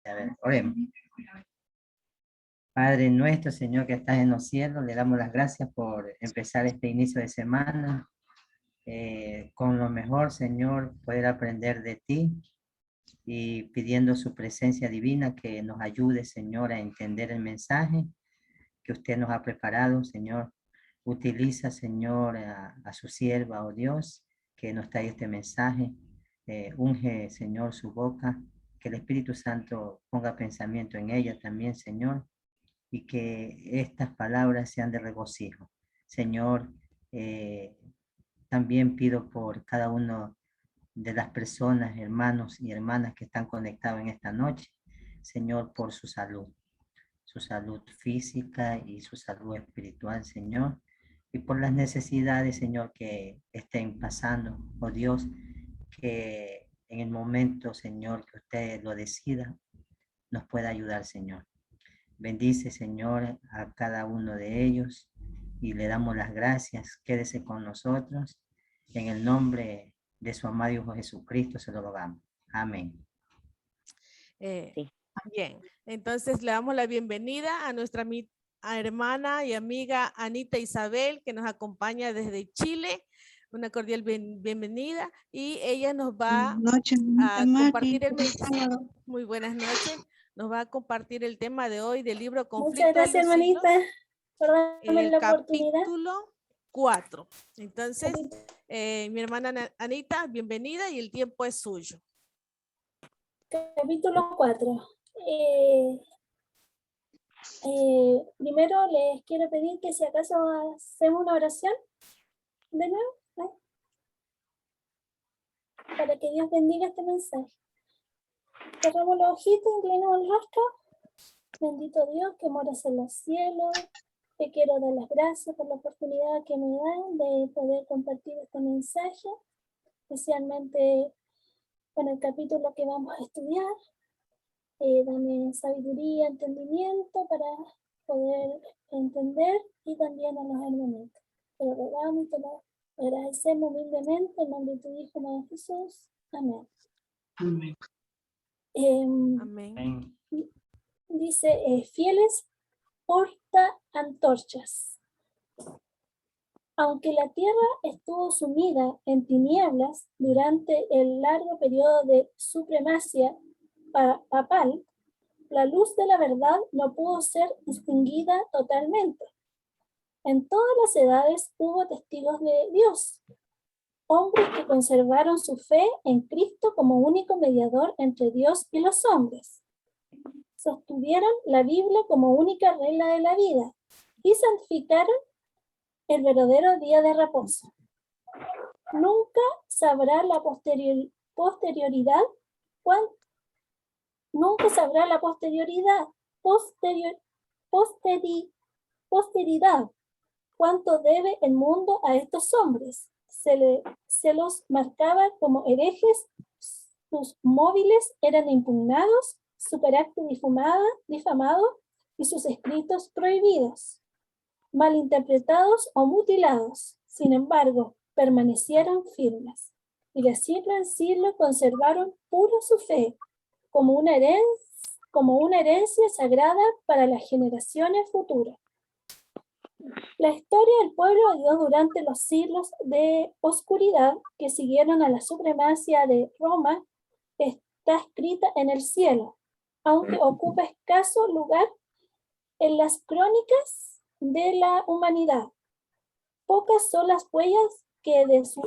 A ver, oremos. Padre nuestro, Señor, que estás en los cielos, le damos las gracias por empezar este inicio de semana con lo mejor, Señor, poder aprender de ti y pidiendo su presencia divina que nos ayude, Señor, a entender el mensaje que usted nos ha preparado, Señor. Utiliza, Señor, a su sierva, oh Dios, que nos trae este mensaje. Unge, Señor, su boca, que el Espíritu Santo ponga pensamiento en ella también, Señor, y que estas palabras sean de regocijo. Señor, también pido por cada uno de las personas, hermanos y hermanas que están conectados en esta noche, Señor, por su salud física y su salud espiritual, Señor, y por las necesidades, Señor, que estén pasando, oh Dios, que en el momento, Señor, que usted lo decida, nos pueda ayudar, Señor. Bendice, Señor, a cada uno de ellos y le damos las gracias. Quédese con nosotros. En el nombre de su amado Hijo Jesucristo se lo rogamos. Amén. Sí. Bien, entonces le damos la bienvenida a nuestra hermana y amiga Anita Isabel, que nos acompaña desde Chile. Una cordial bienvenida, y ella nos va a compartir el mensaje. Muy buenas noches. Nos va a compartir el tema de hoy del libro Conflicto. Muchas gracias, hermanita, por darme el la oportunidad. Capítulo 4. Entonces, mi hermana Anita, bienvenida, y el tiempo es suyo. Capítulo 4. Primero les quiero pedir que si acaso hacemos una oración de nuevo, para que Dios bendiga este mensaje. Cerramos los ojitos, inclinamos el rostro. Bendito Dios que moras en los cielos, te quiero dar las gracias por la oportunidad que me dan de poder compartir este mensaje, especialmente con el capítulo que vamos a estudiar. Dame sabiduría, entendimiento para poder entender, y también a los hermanos. Te lo rogamos y te lo agradecemos humildemente en nombre de tu Hijo, amado Jesús. Amén. Amén. Amén. Dice, fieles porta antorchas. Aunque la tierra estuvo sumida en tinieblas durante el largo periodo de supremacía papal, la luz de la verdad no pudo ser extinguida totalmente. En todas las edades hubo testigos de Dios, hombres que conservaron su fe en Cristo como único mediador entre Dios y los hombres. Sostuvieron la Biblia como única regla de la vida y santificaron el verdadero día de reposo. Nunca sabrá la posterioridad cuánto debe el mundo a estos hombres. Se los marcaba como herejes, sus móviles eran impugnados, su carácter difamado y sus escritos prohibidos, malinterpretados o mutilados. Sin embargo, permanecieron firmes y de siglo en siglo conservaron pura su fe como una herencia sagrada para las generaciones futuras. La historia del pueblo de Dios durante los siglos de oscuridad que siguieron a la supremacía de Roma está escrita en el cielo, aunque ocupa escaso lugar en las crónicas de la humanidad. Pocas son las huellas que de su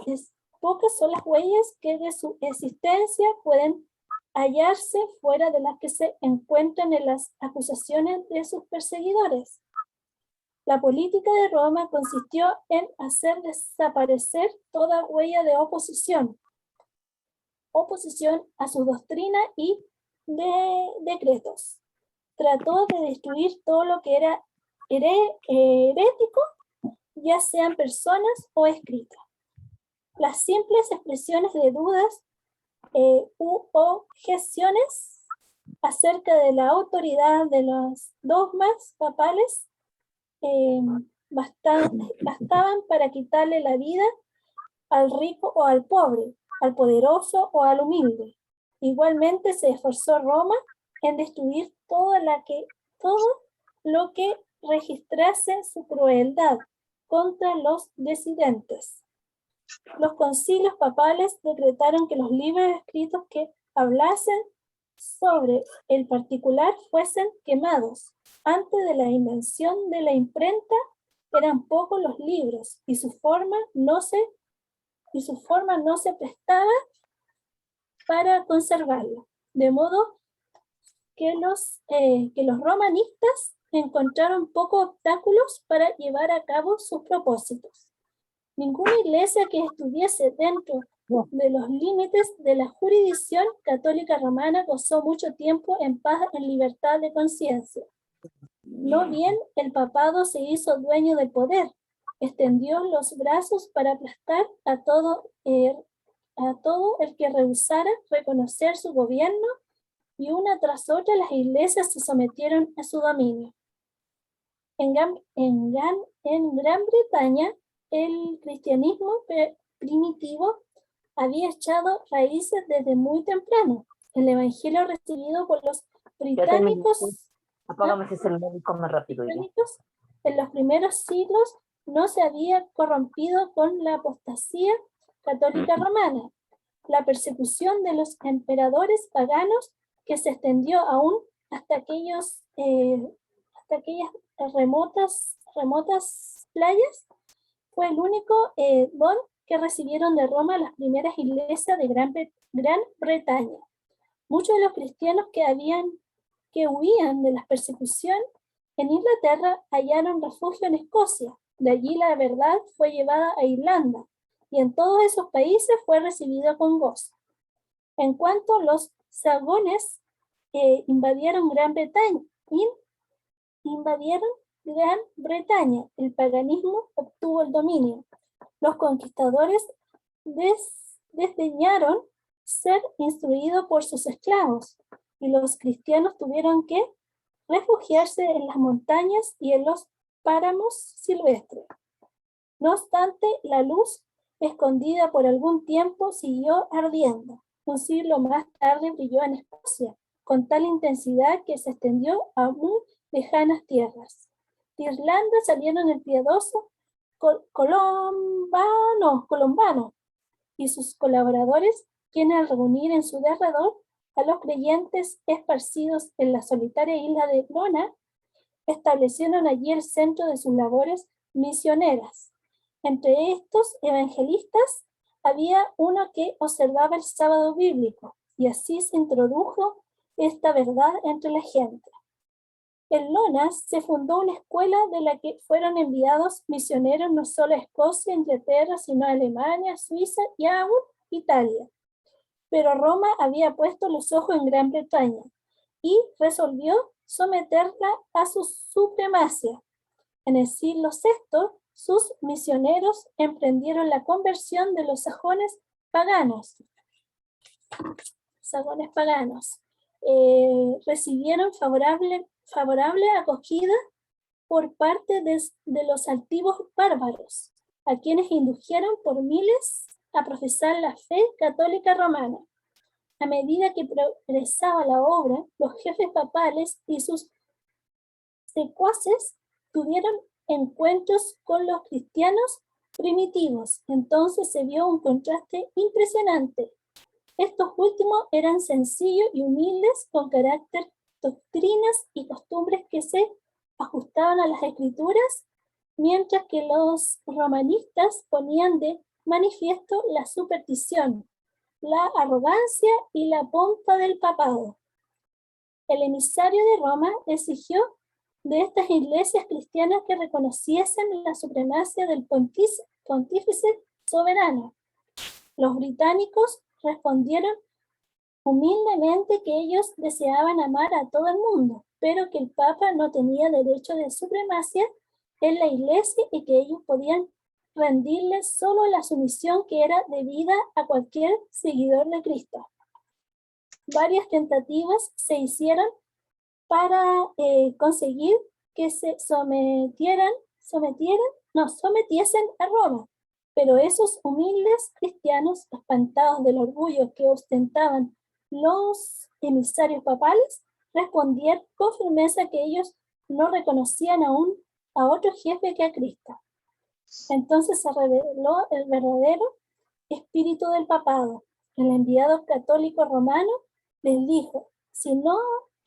existencia pueden hallarse fuera de las que se encuentran en las acusaciones de sus perseguidores. La política de Roma consistió en hacer desaparecer toda huella de oposición a su doctrina y de decretos. Trató de destruir todo lo que era herético, ya sean personas o escritos. Las simples expresiones de dudas u objeciones acerca de la autoridad de los dogmas papales bastaban para quitarle la vida al rico o al pobre, al poderoso o al humilde. Igualmente se esforzó Roma en destruir todo lo que registrase su crueldad contra los disidentes. Los concilios papales decretaron que los libros escritos que hablasen sobre el particular fuesen quemados. Antes de la invención de la imprenta eran pocos los libros y su forma no se prestaba para conservarlo, de modo que los romanistas encontraron pocos obstáculos para llevar a cabo sus propósitos. Ninguna iglesia que estuviese dentro de los límites de la jurisdicción católica romana gozó mucho tiempo en paz, en libertad de conciencia. No bien el papado se hizo dueño del poder, extendió los brazos para aplastar a todo el que rehusara reconocer su gobierno, y una tras otra las iglesias se sometieron a su dominio. En Gran Bretaña, el cristianismo primitivo había echado raíces desde muy temprano. El evangelio recibido por los británicos, apágame ese celular y come rápido. en los primeros siglos no se había corrompido con la apostasía católica romana. La persecución de los emperadores paganos, que se extendió aún hasta aquellas remotas playas, fue el único don que recibieron de Roma las primeras iglesias de Gran Bretaña. Muchos de los cristianos que huían de la persecución en Inglaterra hallaron refugio en Escocia. De allí la verdad fue llevada a Irlanda, y en todos esos países fue recibida con gozo. En cuanto los sajones invadieron Gran Bretaña, el paganismo obtuvo el dominio. Los conquistadores desdeñaron ser instruidos por sus esclavos, y los cristianos tuvieron que refugiarse en las montañas y en los páramos silvestres. No obstante, la luz, escondida por algún tiempo, siguió ardiendo. Un siglo más tarde brilló en Escocia, con tal intensidad que se extendió a muy lejanas tierras. De Irlanda salieron el piadoso Colombano y sus colaboradores, quienes al reunir en su derredor a los creyentes esparcidos en la solitaria isla de Lona, establecieron allí el centro de sus labores misioneras. Entre estos evangelistas había uno que observaba el sábado bíblico, y así se introdujo esta verdad entre la gente. En Lona se fundó una escuela de la que fueron enviados misioneros no solo a Escocia, Inglaterra, sino a Alemania, Suiza y aún Italia. Pero Roma había puesto los ojos en Gran Bretaña y resolvió someterla a su supremacia. En el siglo VI, sus misioneros emprendieron la conversión de los sajones paganos. Recibieron favorable acogida por parte de los altivos bárbaros, a quienes indujeron por miles a profesar la fe católica romana. A medida que progresaba la obra, los jefes papales y sus secuaces tuvieron encuentros con los cristianos primitivos. Entonces se vio un contraste impresionante. Estos últimos eran sencillos y humildes, con carácter, doctrinas y costumbres que se ajustaban a las escrituras, mientras que los romanistas ponían de manifiesto la superstición, la arrogancia y la pompa del papado. El emisario de Roma exigió de estas iglesias cristianas que reconociesen la supremacía del pontífice soberano. Los británicos respondieron humildemente que ellos deseaban amar a todo el mundo, pero que el Papa no tenía derecho de supremacía en la iglesia y que ellos podían rendirle solo la sumisión que era debida a cualquier seguidor de Cristo. Varias tentativas se hicieron para conseguir que se sometiesen a Roma, pero esos humildes cristianos, espantados del orgullo que ostentaban los emisarios papales, respondieron con firmeza que ellos no reconocían aún a otro jefe que a Cristo. Entonces se reveló el verdadero espíritu del papado. El enviado católico romano les dijo: si no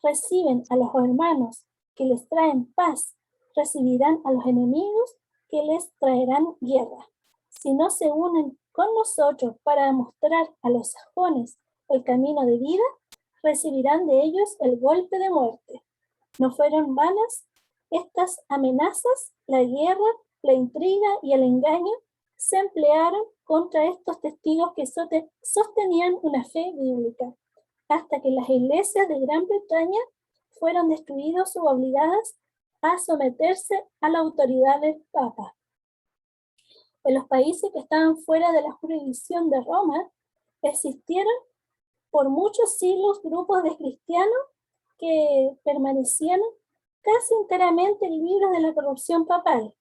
reciben a los hermanos que les traen paz, recibirán a los enemigos que les traerán guerra. Si no se unen con nosotros para mostrar a los sajones el camino de vida, recibirán de ellos el golpe de muerte. No fueron vanas estas amenazas, la guerra, la intriga y el engaño se emplearon contra estos testigos que sostenían una fe bíblica, hasta que las iglesias de Gran Bretaña fueron destruidas o obligadas a someterse a la autoridad del Papa. En los países que estaban fuera de la jurisdicción de Roma, existieron por muchos siglos grupos de cristianos que permanecieron casi enteramente libres de la corrupción papal,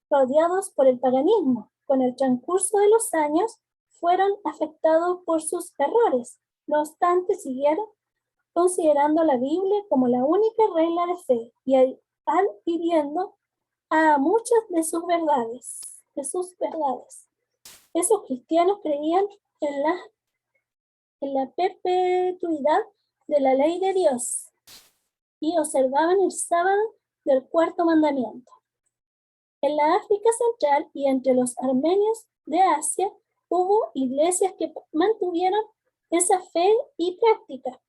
rodeados por el paganismo. Con el transcurso de los años, fueron afectados por sus errores. No obstante, siguieron considerando la Biblia como la única regla de fe y adhiriendo a muchas de sus verdades. Esos cristianos creían en la perpetuidad de la ley de Dios y observaban el sábado del cuarto mandamiento. En la África Central y entre los armenios de Asia hubo iglesias que mantuvieron esa fe y práctica,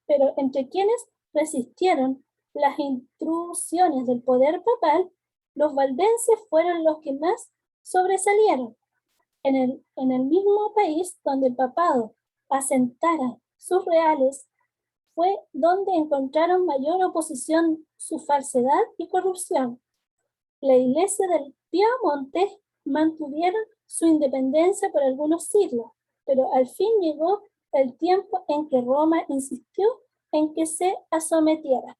pero entre quienes resistieron las intrusiones del poder papal, los valdenses fueron los que más sobresalieron. En el mismo país donde el papado asentara sus reales, fue donde encontraron mayor oposición su falsedad y corrupción. La iglesia del Piamonte mantuvieron su independencia por algunos siglos, pero al fin llegó el tiempo en que Roma insistió en que se sometieran.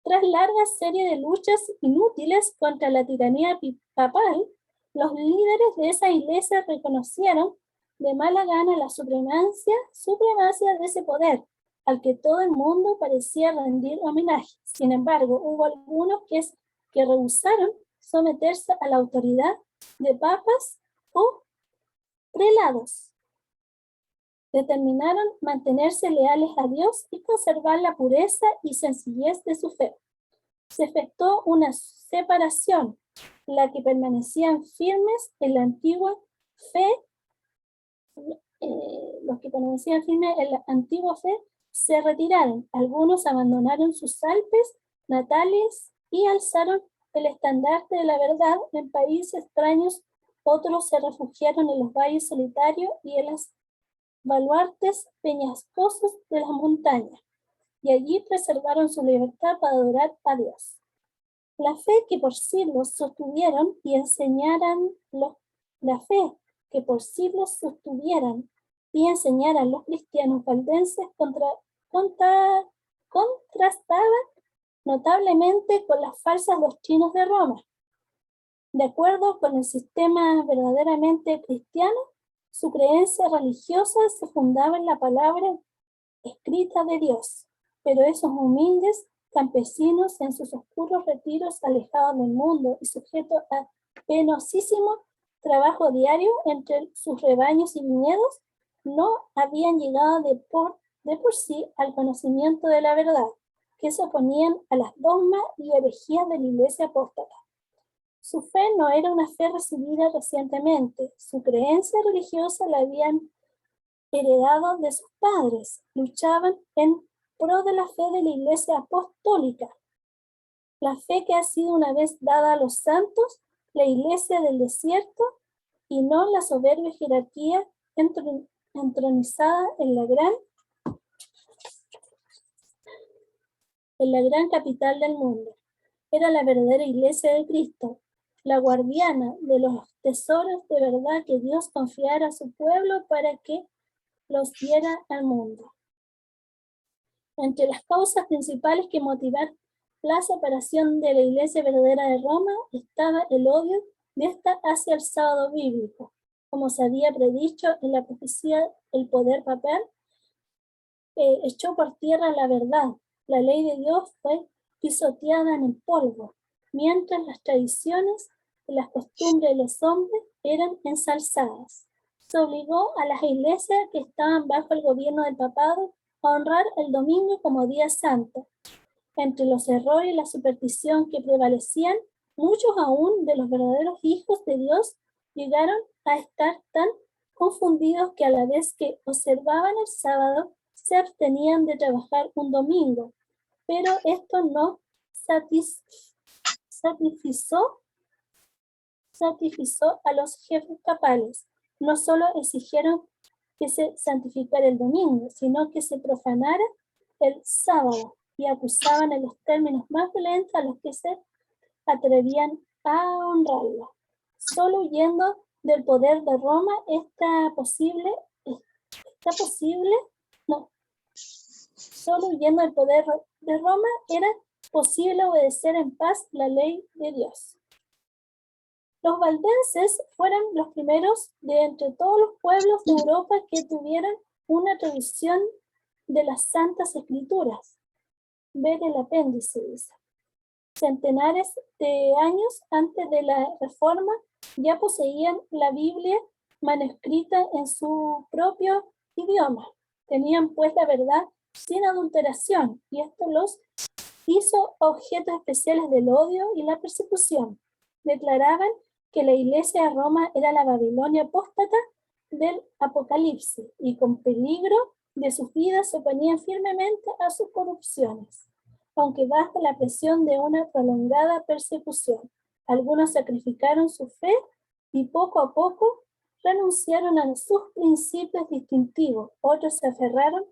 Tras larga serie de luchas inútiles contra la tiranía papal, los líderes de esa iglesia reconocieron de mala gana la supremacia de ese poder, al que todo el mundo parecía rendir homenaje. Sin embargo, hubo algunos que rehusaron someterse a la autoridad de papas o prelados. Determinaron mantenerse leales a Dios y conservar la pureza y sencillez de su fe. Se efectuó una separación, la que permanecían firmes en la antigua fe. Los que permanecían firmes en la antigua fe se retiraron. Algunos abandonaron sus Alpes natales y alzaron el estandarte de la verdad en países extraños. Otros se refugiaron en los valles solitarios y en los baluartes peñascosos de las montañas, y allí preservaron su libertad para adorar a Dios. La fe que por siglos sostuvieron y enseñaran los cristianos valdenses contrastaba notablemente con las falsas doctrinas de Roma. De acuerdo con el sistema verdaderamente cristiano, su creencia religiosa se fundaba en la palabra escrita de Dios, pero esos humildes campesinos en sus oscuros retiros, alejados del mundo y sujetos a penosísimo trabajo diario entre sus rebaños y viñedos, no habían llegado de por sí al conocimiento de la verdad, que se oponían a las dogmas y herejías de la Iglesia apóstata. Su fe no era una fe recibida recientemente, su creencia religiosa la habían heredado de sus padres, luchaban en pro de la fe de la Iglesia apostólica, la fe que ha sido una vez dada a los santos, la Iglesia del desierto, y no la soberbia jerarquía entronizada en la gran capital del mundo. Era la verdadera Iglesia de Cristo, la guardiana de los tesoros de verdad que Dios confiara a su pueblo para que los diera al mundo. Entre las causas principales que motivaron la separación de la Iglesia verdadera de Roma estaba el odio de esta hacia el sábado bíblico. Como se había predicho en la profecía, el poder papal echó por tierra la verdad. La ley de Dios fue pisoteada en el polvo, mientras las tradiciones y las costumbres de los hombres eran ensalzadas. Se obligó a las iglesias que estaban bajo el gobierno del papado a honrar el domingo como día santo. Entre los errores y la superstición que prevalecían, muchos aún de los verdaderos hijos de Dios llegaron a estar tan confundidos que a la vez que observaban el sábado, se abstenían de trabajar un domingo. Pero esto no satisfizo a los jefes papales. No solo exigieron que se santificara el domingo, sino que se profanara el sábado y acusaban en los términos más violentos a los que se atrevían a honrarlo. Solo huyendo del poder de Roma solo huyendo del poder de Roma era posible obedecer en paz la ley de Dios. Los valdenses fueron los primeros de entre todos los pueblos de Europa que tuvieron una traducción de las Santas Escrituras. Ver el apéndice, dice. Centenares de años antes de la Reforma ya poseían la Biblia manuscrita en su propio idioma. Tenían pues la verdad sin adulteración, y esto los hizo objetos especiales del odio y la persecución. Declaraban que la iglesia de Roma era la Babilonia apóstata del Apocalipsis, y con peligro de sus vidas se oponían firmemente a sus corrupciones, aunque bajo la presión de una prolongada persecución. Algunos sacrificaron su fe y poco a poco renunciaron a sus principios distintivos. Otros se aferraron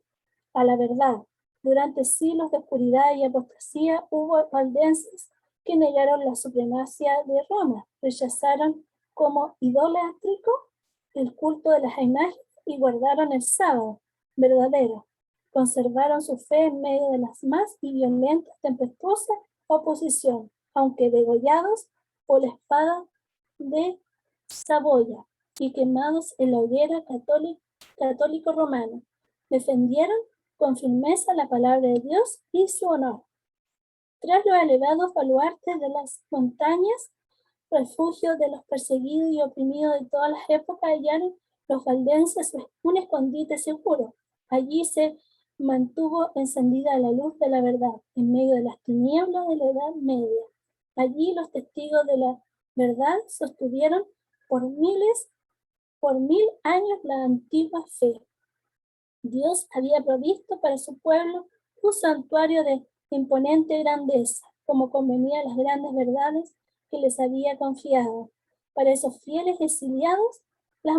a la verdad. Durante siglos de oscuridad y apostasía hubo valdenses que negaron la supremacía de Roma, rechazaron como idolátrico el culto de las imágenes y guardaron el sábado verdadero. Conservaron su fe en medio de las más y violentas, tempestuosas oposición, aunque degollados por la espada de Saboya y quemados en la hoguera católico romano. Defendieron con firmeza la palabra de Dios y su honor. Tras los elevados baluartes de las montañas, refugio de los perseguidos y oprimidos de todas las épocas, hallaron los valdenses un escondite seguro. Allí se mantuvo encendida la luz de la verdad en medio de las tinieblas de la Edad Media. Allí los testigos de la verdad sostuvieron por 1000 años la antigua fe. Dios había provisto para su pueblo un santuario de imponente grandeza, como convenía a las grandes verdades que les había confiado. Para esos fieles exiliados, las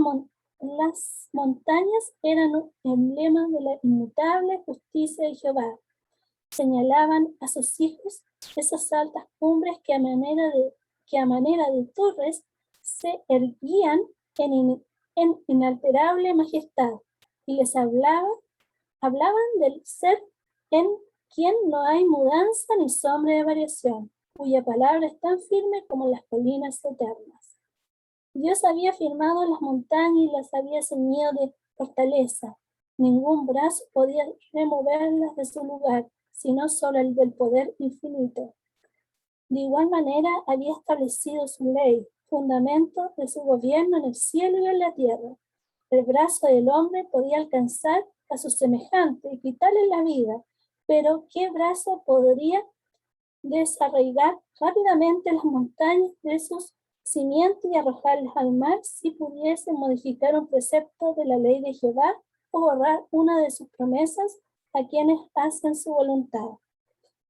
montañas eran un emblema de la inmutable justicia de Jehová. Señalaban a sus hijos esas altas cumbres que a manera de torres se erguían en inalterable majestad, y les hablaban del ser en quien no hay mudanza ni sombra de variación, cuya palabra es tan firme como las colinas eternas. Dios había firmado las montañas y las había ceñido de fortaleza. Ningún brazo podía removerlas de su lugar, sino solo el del poder infinito. De igual manera había establecido su ley, fundamento de su gobierno en el cielo y en la tierra. El brazo del hombre podía alcanzar a su semejante y quitarle la vida, pero ¿qué brazo podría desarraigar rápidamente las montañas de sus cimientos y arrojarlas al mar si pudiese modificar un precepto de la ley de Jehová o borrar una de sus promesas a quienes hacen su voluntad?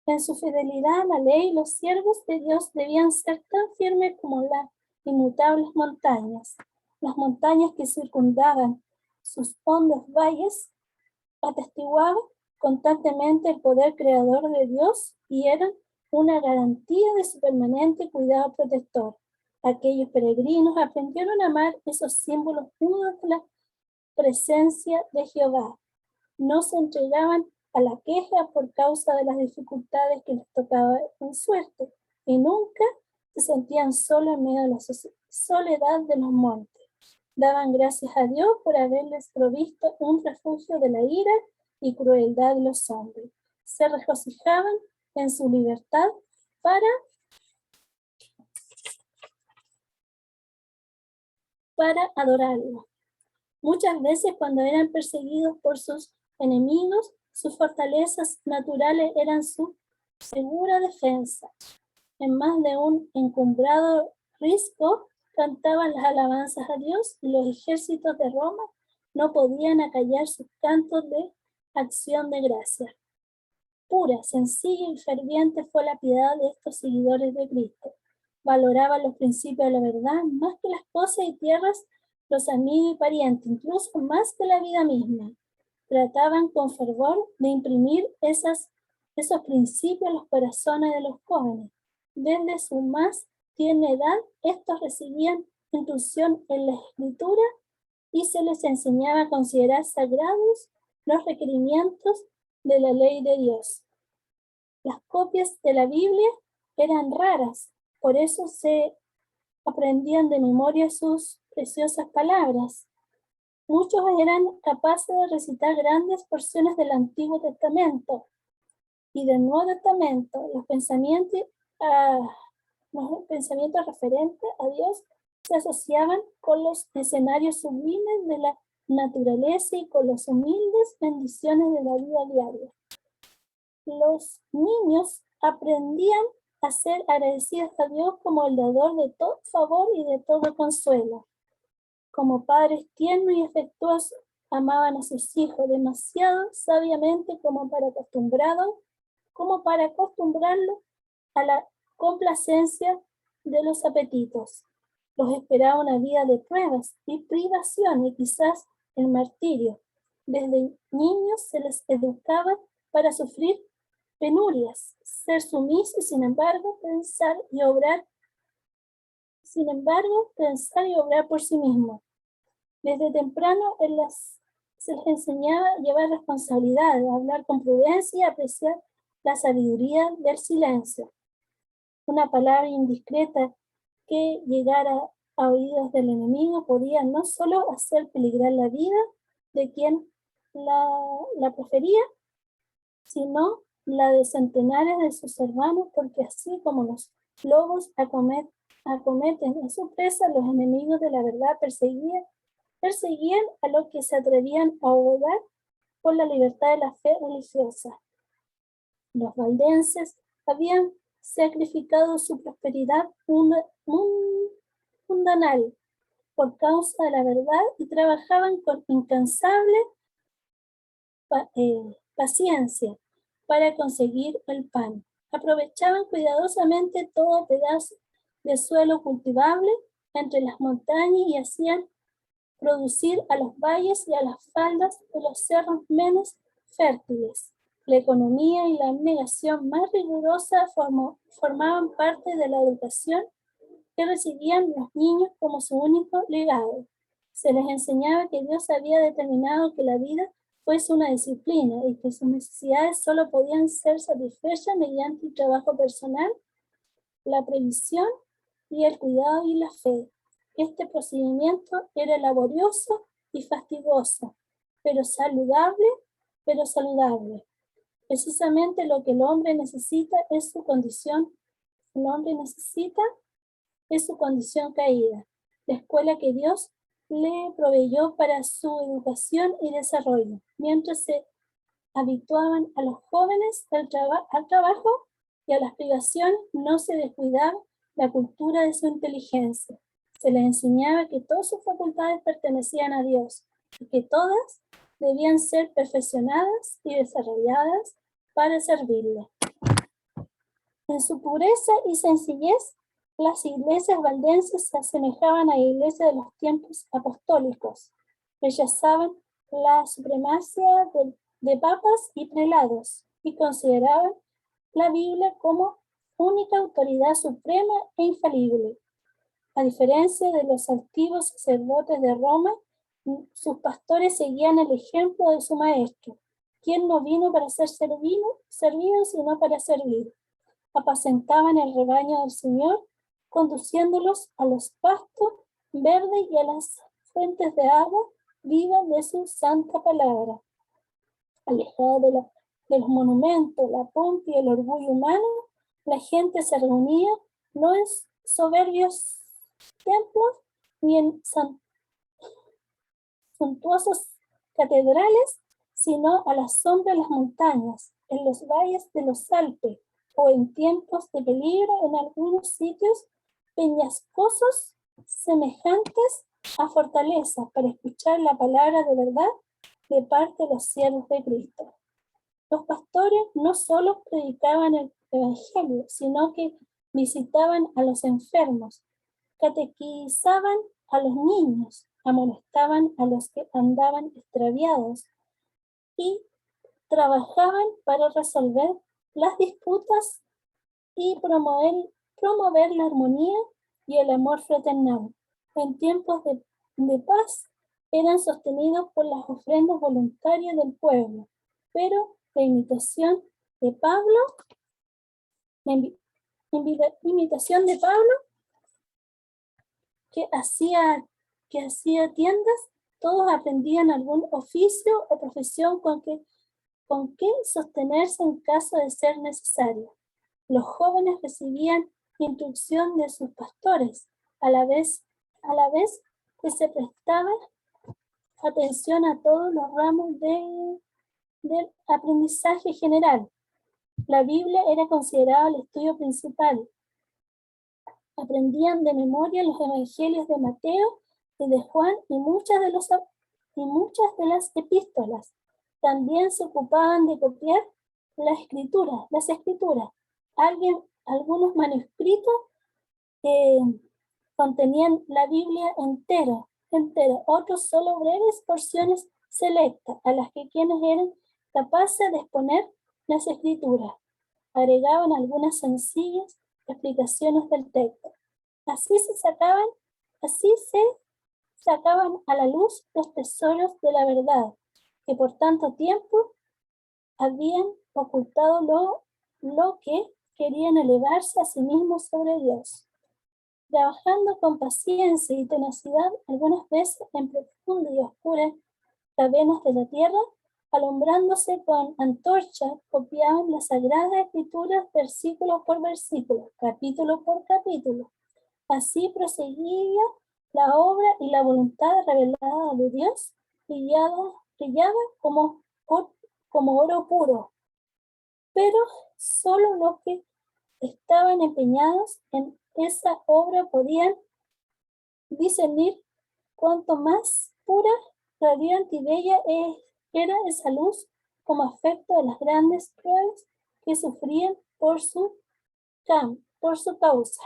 En su fidelidad a la ley, los siervos de Dios debían ser tan firmes como las inmutables montañas. Las montañas que circundaban sus hondos valles atestiguaban constantemente el poder creador de Dios y eran una garantía de su permanente cuidado protector. Aquellos peregrinos aprendieron a amar esos símbolos mudos de la presencia de Jehová. No se entregaban a la queja por causa de las dificultades que les tocaba en suerte, y nunca se sentían solos en medio de la soledad de los montes. Daban gracias a Dios por haberles provisto un refugio de la ira y crueldad de los hombres. Se regocijaban en su libertad para adorarlo. Muchas veces cuando eran perseguidos por sus enemigos, sus fortalezas naturales eran su segura defensa. En más de un encumbrado risco cantaban las alabanzas a Dios y los ejércitos de Roma no podían acallar sus cantos de acción de gracia. Pura, sencilla y ferviente fue la piedad de estos seguidores de Cristo. Valoraban los principios de la verdad más que las cosas y tierras, los amigos y parientes, incluso más que la vida misma. Trataban con fervor de imprimir esos principios en los corazones de los jóvenes. Desde su más tierna edad, estos recibían instrucción en la escritura y se les enseñaba a considerar sagrados los requerimientos de la ley de Dios. Las copias de la Biblia eran raras, por eso se aprendían de memoria sus preciosas palabras. Muchos eran capaces de recitar grandes porciones del Antiguo Testamento y del Nuevo Testamento. Los pensamientos referentes a Dios se asociaban con los escenarios sublimes de la naturaleza y con las humildes bendiciones de la vida diaria. Los niños aprendían a ser agradecidos a Dios como el dador de todo favor y de todo consuelo. Como padres tiernos y afectuosos, amaban a sus hijos demasiado sabiamente como para acostumbrarlos a la complacencia de los apetitos. Los esperaba una vida de pruebas y privaciones, quizás el martirio. Desde niños se les educaba para sufrir penurias, ser sumisos y sin embargo pensar y obrar por sí mismos. Desde temprano se les enseñaba a llevar responsabilidad, a hablar con prudencia y a apreciar la sabiduría del silencio. Una palabra indiscreta que llegara a oídos del enemigo podía no solo hacer peligrar la vida de quien la profería, sino la de centenares de sus hermanos, porque así como los lobos acometen a su presa, los enemigos de la verdad perseguían a los que se atrevían a abogar por la libertad de la fe religiosa. Los valdenses habían sacrificado su prosperidad mundanal por causa de la verdad y trabajaban con incansable paciencia para conseguir el pan. Aprovechaban cuidadosamente todo pedazo de suelo cultivable entre las montañas y hacían producir a los valles y a las faldas de los cerros menos fértiles. La economía y la abnegación más rigurosa formaban parte de la educación que recibían los niños como su único legado. Se les enseñaba que Dios había determinado que la vida fuese una disciplina y que sus necesidades solo podían ser satisfechas mediante el trabajo personal, la previsión y el cuidado y la fe. Este procedimiento era laborioso y fastidioso, pero saludable. Precisamente lo que el hombre necesita es su condición caída. La escuela que Dios le proveyó para su educación y desarrollo, mientras se habituaban a los jóvenes al trabajo y a las privaciones, no se descuidaba la cultura de su inteligencia. Se les enseñaba que todas sus facultades pertenecían a Dios y que todas debían ser perfeccionadas y desarrolladas para servirle. En su pureza y sencillez, las iglesias valdenses se asemejaban a iglesias de los tiempos apostólicos. Rechazaban la supremacía de papas y prelados y consideraban la Biblia como única autoridad suprema e infalible. A diferencia de los altivos sacerdotes de Roma, sus pastores seguían el ejemplo de su maestro, quien no vino para ser servido, sino para servir. Apacentaban el rebaño del Señor, conduciéndolos a los pastos verdes y a las fuentes de agua viva de su santa palabra. Alejada de los monumentos, la pompa y el orgullo humano, la gente se reunía no en soberbios templos ni en suntuosos catedrales, sino a la sombra de las montañas, en los valles de los Alpes, o en tiempos de peligro en algunos sitios peñascosos semejantes a fortalezas para escuchar la palabra de verdad de parte de los siervos de Cristo. Los pastores no solo predicaban el evangelio, sino que visitaban a los enfermos, catequizaban a los niños, amonestaban a los que andaban extraviados y trabajaban para resolver las disputas y promover la armonía y el amor fraternal. En tiempos de paz eran sostenidos por las ofrendas voluntarias del pueblo, pero la imitación de Pablo, que hacía tiendas, todos aprendían algún oficio o profesión con que sostenerse en caso de ser necesario. Los jóvenes recibían instrucción de sus pastores, a la vez que se prestaba atención a todos los ramos del aprendizaje general. La Biblia era considerada el estudio principal. Aprendían de memoria los evangelios de Mateo y de Juan y muchas de las epístolas. También se ocupaban de copiar las escrituras. Algunos manuscritos contenían la Biblia entera, otros solo breves porciones selectas a las que quienes eran capaces de exponer las escrituras agregaban algunas sencillas explicaciones del texto. Así se sacaban a la luz los tesoros de la verdad, que por tanto tiempo habían ocultado lo que querían elevarse a sí mismos sobre Dios. Trabajando con paciencia y tenacidad, algunas veces en profundas y oscuras cavernas de la tierra, alumbrándose con antorchas, copiaban las sagradas escrituras versículo por versículo, capítulo por capítulo. Así proseguía la obra y la voluntad revelada de Dios brillaba como oro puro. Pero solo los que estaban empeñados en esa obra podían discernir cuánto más pura, radiante y bella era esa luz como afecto de las grandes pruebas que sufrían por su causa.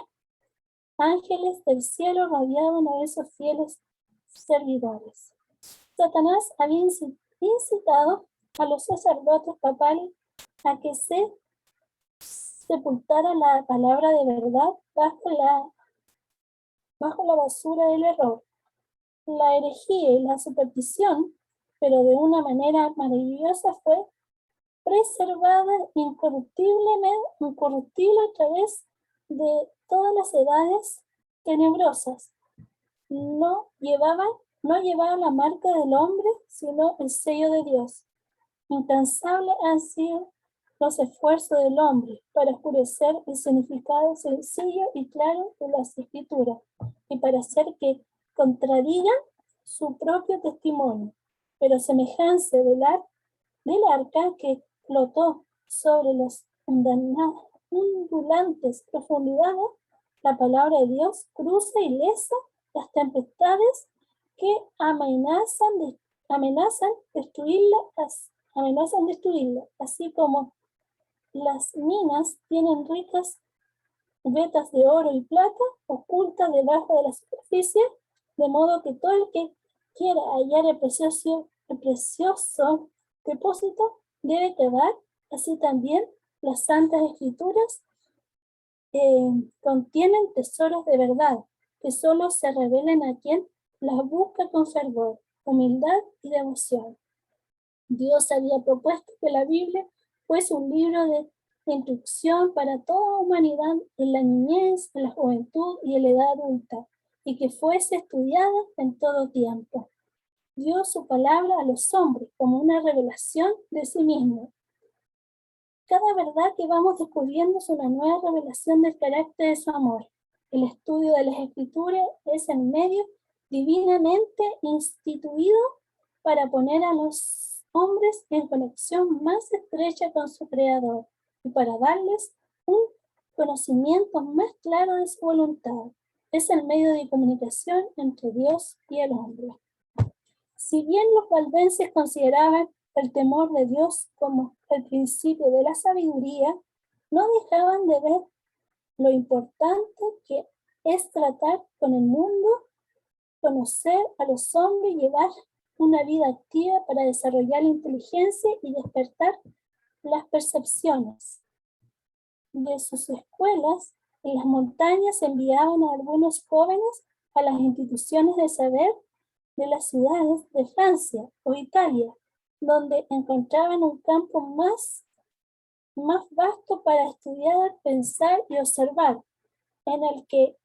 Ángeles del cielo rodeaban a esos fieles servidores. Satanás había incitado a los sacerdotes papales a que se sepultara la palabra de verdad bajo la basura del error, la herejía y la superstición, pero de una manera maravillosa fue preservada incorruptible a través de todas las edades tenebrosas. No llevaba la marca del hombre, sino el sello de Dios. Incansables han sido los esfuerzos del hombre para oscurecer el significado sencillo y claro de las escrituras y para hacer que contradigan su propio testimonio. Pero semejanza del arca que flotó sobre las ondulantes profundidades, la palabra de Dios cruza ilesa las tempestades que amenazan destruirla, así como las minas tienen ricas vetas de oro y plata ocultas debajo de la superficie, de modo que todo el que quiera hallar el precioso depósito debe cavar. Así también las santas escrituras contienen tesoros de verdad que solo se revelan a quien las busca con fervor, humildad y devoción. Dios había propuesto que la Biblia fuese un libro de instrucción para toda humanidad en la niñez, en la juventud y en la edad adulta, y que fuese estudiada en todo tiempo. dio su palabra a los hombres como una revelación de sí mismo. Cada verdad que vamos descubriendo es una nueva revelación del carácter de su amor. El estudio de las Escrituras es el medio divinamente instituido para poner a los hombres en conexión más estrecha con su Creador y para darles un conocimiento más claro de su voluntad. Es el medio de comunicación entre Dios y el hombre. Si bien los valdenses consideraban el temor de Dios como el principio de la sabiduría, no dejaban de ver lo importante que es tratar con el mundo, conocer a los hombres y llevar una vida activa para desarrollar la inteligencia y despertar las percepciones. De sus escuelas, en las montañas enviaban a algunos jóvenes a las instituciones de saber de las ciudades de Francia o Italia, donde encontraban un campo más vasto para estudiar, pensar y observar, en el que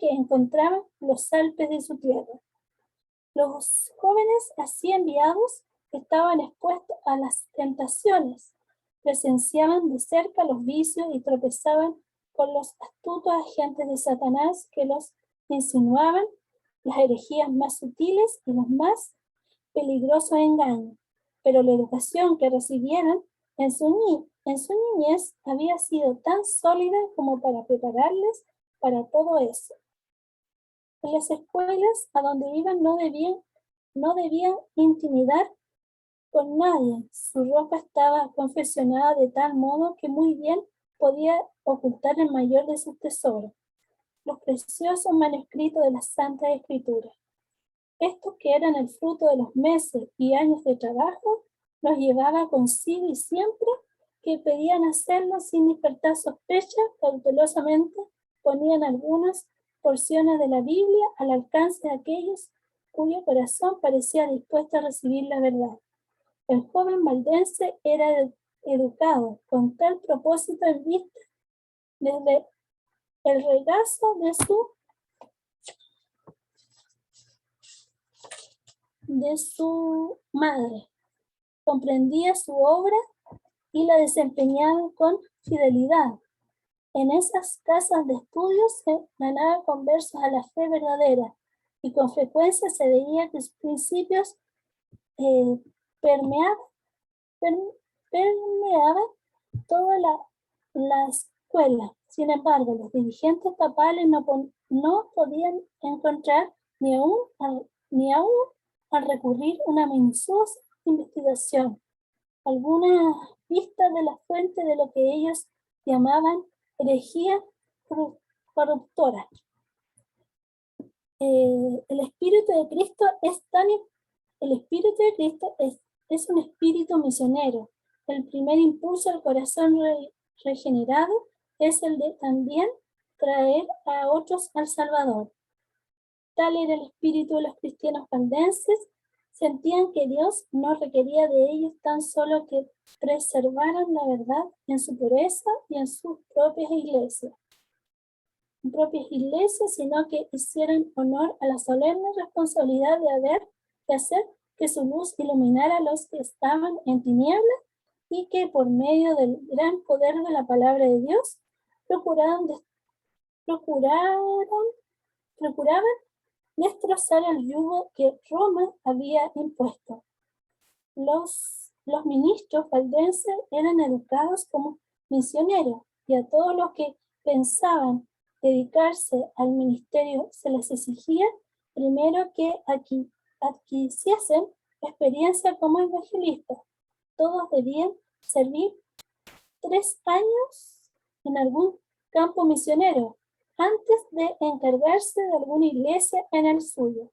encontraban los Alpes de su tierra. Los jóvenes así enviados estaban expuestos a las tentaciones, presenciaban de cerca los vicios y tropezaban con los astutos agentes de Satanás que los insinuaban las herejías más sutiles y los más peligrosos engaños. Pero la educación que recibieron en su niñez había sido tan sólida como para prepararles para todo eso. En las escuelas a donde iban no debían intimidar con nadie. Su ropa estaba confeccionada de tal modo que muy bien podía ocultar el mayor de sus tesoros, los preciosos manuscritos de las Santas Escrituras. Estos, que eran el fruto de los meses y años de trabajo, los llevaba consigo y siempre que pedían hacerlo sin despertar sospecha, cautelosamente ponían algunas porciones de la Biblia al alcance de aquellos cuyo corazón parecía dispuesto a recibir la verdad. El joven valdense era educado con tal propósito en vista desde el regazo de su madre. Comprendía su obra y la desempeñaba con fidelidad. En esas casas de estudios se ganaba conversos a la fe verdadera y con frecuencia se veía que sus principios permeaban toda la escuela. Sin embargo, los dirigentes papales no podían encontrar ni aún al recurrir una minuciosa investigación alguna pista de la fuente de lo que ellos llamaban herejía corruptora. El Espíritu de Cristo es un espíritu misionero. El primer impulso del corazón regenerado es el de también traer a otros al Salvador. Tal era el espíritu de los cristianos valdenses. Sentían que Dios no requería de ellos tan solo que preservaran la verdad en su pureza y en sus propias iglesias, sino que hicieran honor a la solemne responsabilidad de hacer que su luz iluminara a los que estaban en tinieblas y que por medio del gran poder de la palabra de Dios procuraban destrozar el yugo que Roma había impuesto. Los ministros valdenses eran educados como misioneros y a todos los que pensaban dedicarse al ministerio se les exigía primero que adquiriesen experiencia como evangelistas. Todos debían servir 3 años en algún campo misionero antes de encargarse de alguna iglesia en el suyo.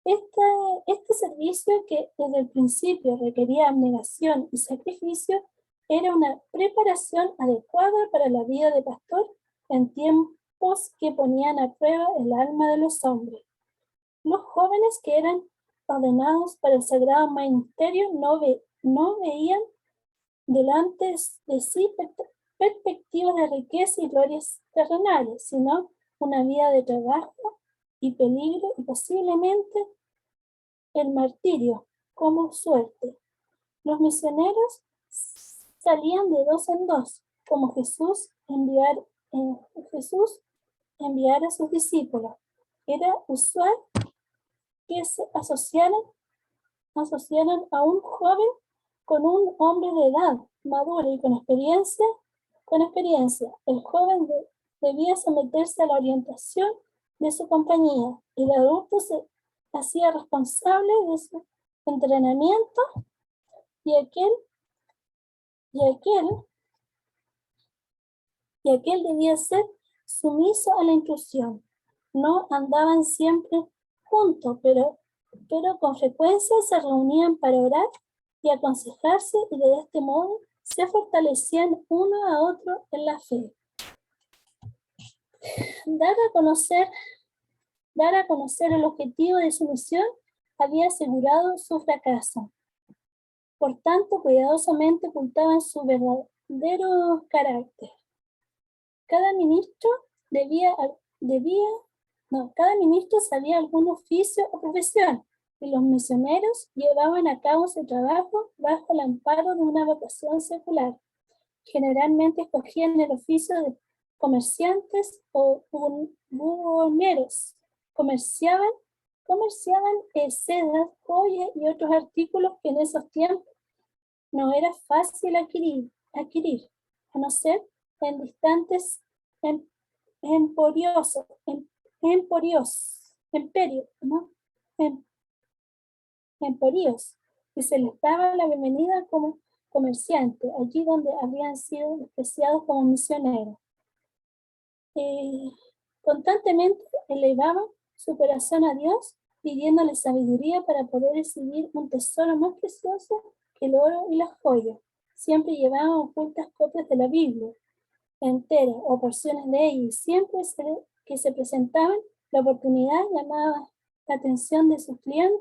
Este servicio, que desde el principio requería abnegación y sacrificio, era una preparación adecuada para la vida de pastor en tiempos que ponían a prueba el alma de los hombres. Los jóvenes que eran ordenados para el sagrado ministerio no veían delante de sí perspectivas de riqueza y glorias terrenales, sino una vida de trabajo y peligro y posiblemente el martirio como suerte. Los misioneros salían de 2 en 2, como Jesús enviara a sus discípulos. Era usual que se asociaran a un joven con un hombre de edad madura y con experiencia. El joven debía someterse a la orientación de su compañía. El adulto se hacía responsable de su entrenamiento y aquel debía ser sumiso a la instrucción. No andaban siempre juntos, pero con frecuencia se reunían para orar y aconsejarse, y de este modo se fortalecían uno a otro en la fe. Dar a conocer el objetivo de su misión había asegurado su fracaso. Por tanto, cuidadosamente ocultaban su verdadero carácter. Cada ministro sabía algún oficio o profesión, y los misioneros llevaban a cabo su trabajo bajo el amparo de una vocación secular. Generalmente escogían el oficio de comerciantes o buhoneros. Comerciaban sedas, joyas y otros artículos que en esos tiempos no era fácil adquirir, a no ser en distantes emporios, y se les daba la bienvenida como comerciantes, allí donde habían sido despreciados como misioneros. Constantemente elevaban su corazón a Dios, pidiéndole sabiduría para poder recibir un tesoro más precioso que el oro y las joyas. Siempre llevaban ocultas copias de la Biblia entera o porciones de ella, y siempre que se presentaban la oportunidad llamaba la atención de sus clientes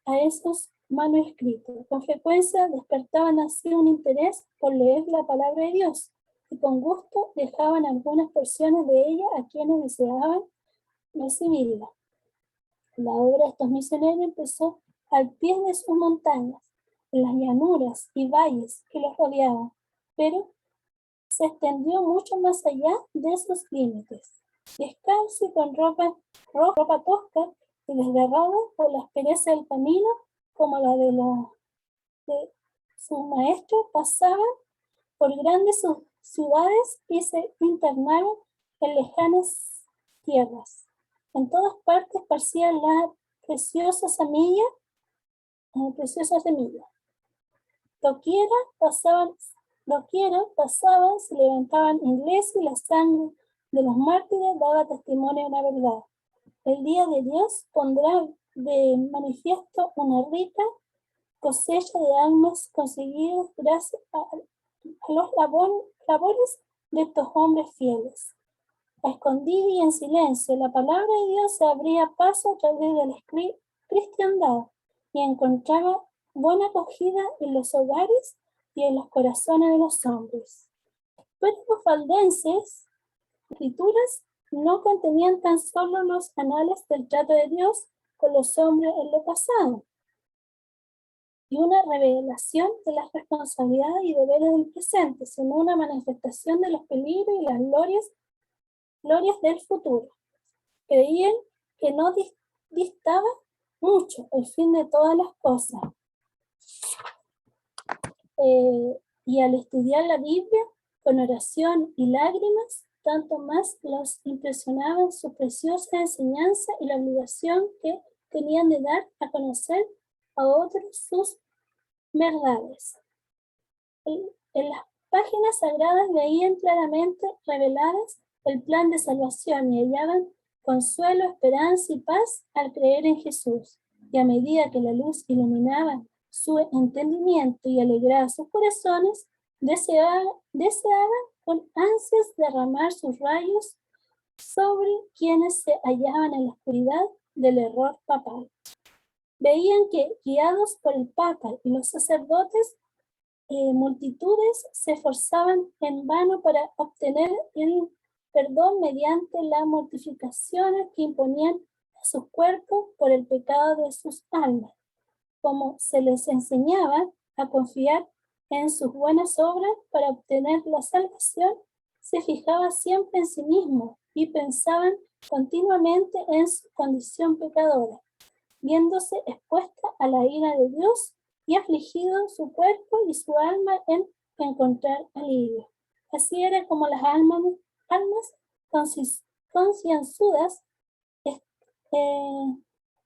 a esos manuscritos. Con frecuencia despertaban así un interés por leer la palabra de Dios, y con gusto dejaban algunas porciones de ella a quienes deseaban recibirla. La obra de estos misioneros empezó al pie de sus montañas, en las llanuras y valles que los rodeaban, pero se extendió mucho más allá de sus límites. Descalzo y con ropa tosca y desgarrada por la aspereza del camino, como la de sus maestros, pasaban por grandes ciudades y se internaron en lejanas tierras. En todas partes esparcían las preciosas semillas. Doquiera pasaban, se levantaban iglesias, y la sangre de los mártires daba testimonio de la verdad. El día de Dios pondrá de manifiesto una rica cosecha de almas conseguidas gracias a los labores de estos hombres fieles. A escondidas y en silencio, la palabra de Dios se abría paso a través de la cristiandad y encontraba buena acogida en los hogares y en los corazones de los hombres. Pero los valdenses, escrituras, no contenían tan solo los anales del trato de Dios con los hombres en lo pasado, y una revelación de las responsabilidades y deberes del presente, sino una manifestación de los peligros y las glorias del futuro. Creían que no distaba mucho el fin de todas las cosas. Y al estudiar la Biblia con oración y lágrimas, tanto más los impresionaban su preciosa enseñanza y la obligación que tenían de dar a conocer a otros sus verdades. En las páginas sagradas veían claramente reveladas el plan de salvación y hallaban consuelo, esperanza y paz al creer en Jesús. Y a medida que la luz iluminaba su entendimiento y alegraba sus corazones, deseaban con ansias derramar sus rayos sobre quienes se hallaban en la oscuridad del error papal. Veían que, guiados por el Papa y los sacerdotes, multitudes se esforzaban en vano para obtener el perdón mediante la mortificación que imponían a sus cuerpos por el pecado de sus almas. Como se les enseñaba a confiar en sus buenas obras para obtener la salvación, se fijaba siempre en sí mismo y pensaban continuamente en su condición pecadora, viéndose expuesta a la ira de Dios y afligido su cuerpo y su alma en encontrar alivio. Así era como las almas concienzudas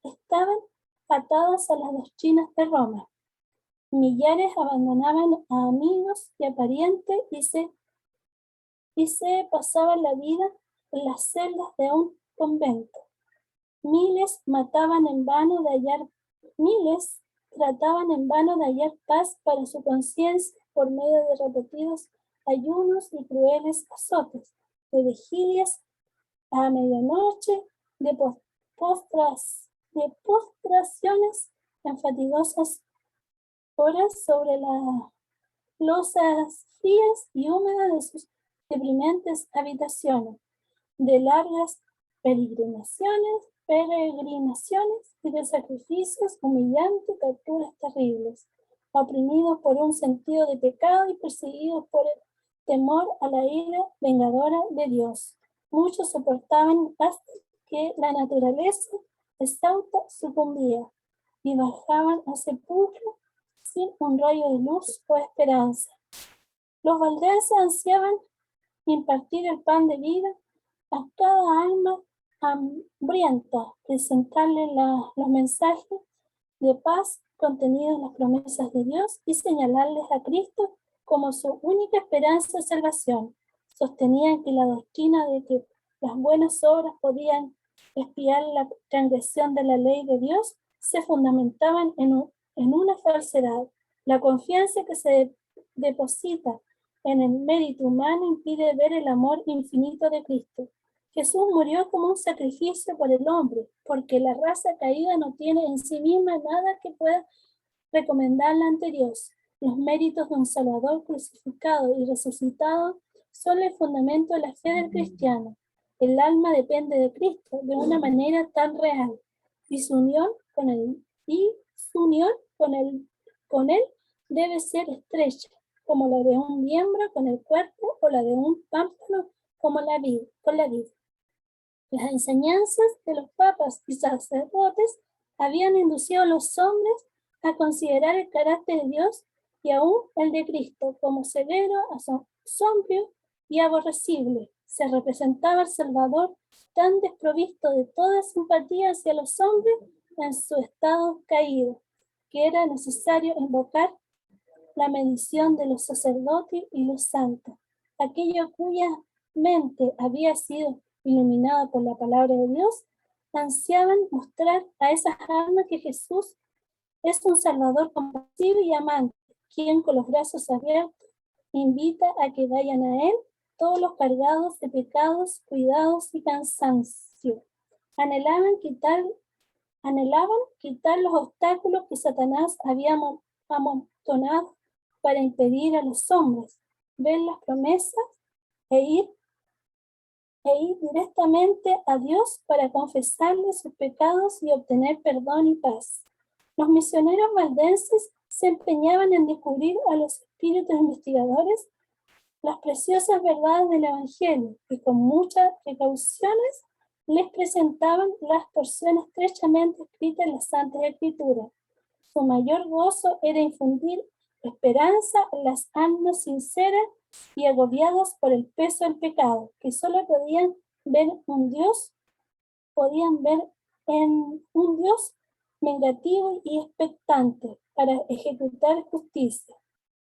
estaban atadas a las doctrinas de Roma. Millares abandonaban a amigos y a parientes y se pasaban la vida en las celdas de un convento. Miles trataban en vano de hallar paz para su conciencia por medio de repetidos ayunos y crueles azotes, de vigilias a medianoche, de postraciones en fatigosas horas sobre las losas frías y húmedas de sus deprimentes habitaciones, de largas peregrinaciones y de sacrificios humillantes, torturas terribles, oprimidos por un sentido de pecado y perseguidos por el temor a la ira vengadora de Dios. Muchos soportaban hasta que la naturaleza exhausta sucumbía y bajaban al sepulcro sin un rayo de luz o esperanza. Los valdenses ansiaban impartir el pan de vida a cada alma hambrienta, presentarle los mensajes de paz contenidos en las promesas de Dios y señalarles a Cristo como su única esperanza de salvación. Sostenían que la doctrina de que las buenas obras podían expiar la transgresión de la ley de Dios se fundamentaban en una falsedad. La confianza que se deposita en el mérito humano impide ver el amor infinito de Cristo. Jesús murió como un sacrificio por el hombre, porque la raza caída no tiene en sí misma nada que pueda recomendarla ante Dios. Los méritos de un Salvador crucificado y resucitado son el fundamento de la fe del cristiano. El alma depende de Cristo de una manera tan real, y su unión con él debe ser estrecha, como la de un miembro con el cuerpo o la de un pámpano con la vid. Las enseñanzas de los papas y sacerdotes habían inducido a los hombres a considerar el carácter de Dios y aún el de Cristo como severo, sombrío y aborrecible. Se representaba al Salvador tan desprovisto de toda simpatía hacia los hombres en su estado caído, que era necesario invocar la medición de los sacerdotes y los santos, aquello cuya mente había sido iluminada por la palabra de Dios, ansiaban mostrar a esas almas que Jesús es un Salvador compasivo y amante, quien con los brazos abiertos invita a que vayan a Él todos los cargados de pecados, cuidados y cansancio. Anhelaban quitar los obstáculos que Satanás había amontonado para impedir a los hombres ver las promesas e ir directamente a Dios para confesarle sus pecados y obtener perdón y paz. Los misioneros valdenses se empeñaban en descubrir a los espíritus investigadores las preciosas verdades del Evangelio y con muchas precauciones les presentaban las porciones estrechamente escritas en las Santas Escrituras. Su mayor gozo era infundir esperanza en las almas sinceras y agobiadas por el peso del pecado, que solo podían ver en un Dios vengativo y expectante para ejecutar justicia.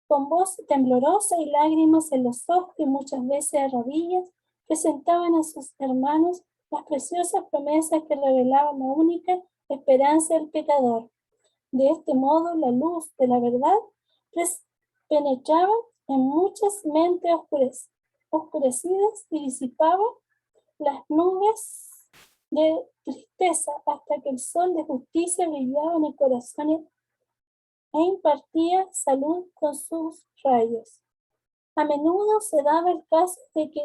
Con voz temblorosa y lágrimas en los ojos y muchas veces a rodillas, presentaban a sus hermanos las preciosas promesas que revelaban la única esperanza del pecador. De este modo, la luz de la verdad penetraba en muchas mentes oscurecidas y disipaba las nubes de tristeza hasta que el sol de justicia brillaba en el corazón e impartía salud con sus rayos. A menudo se daba el caso de que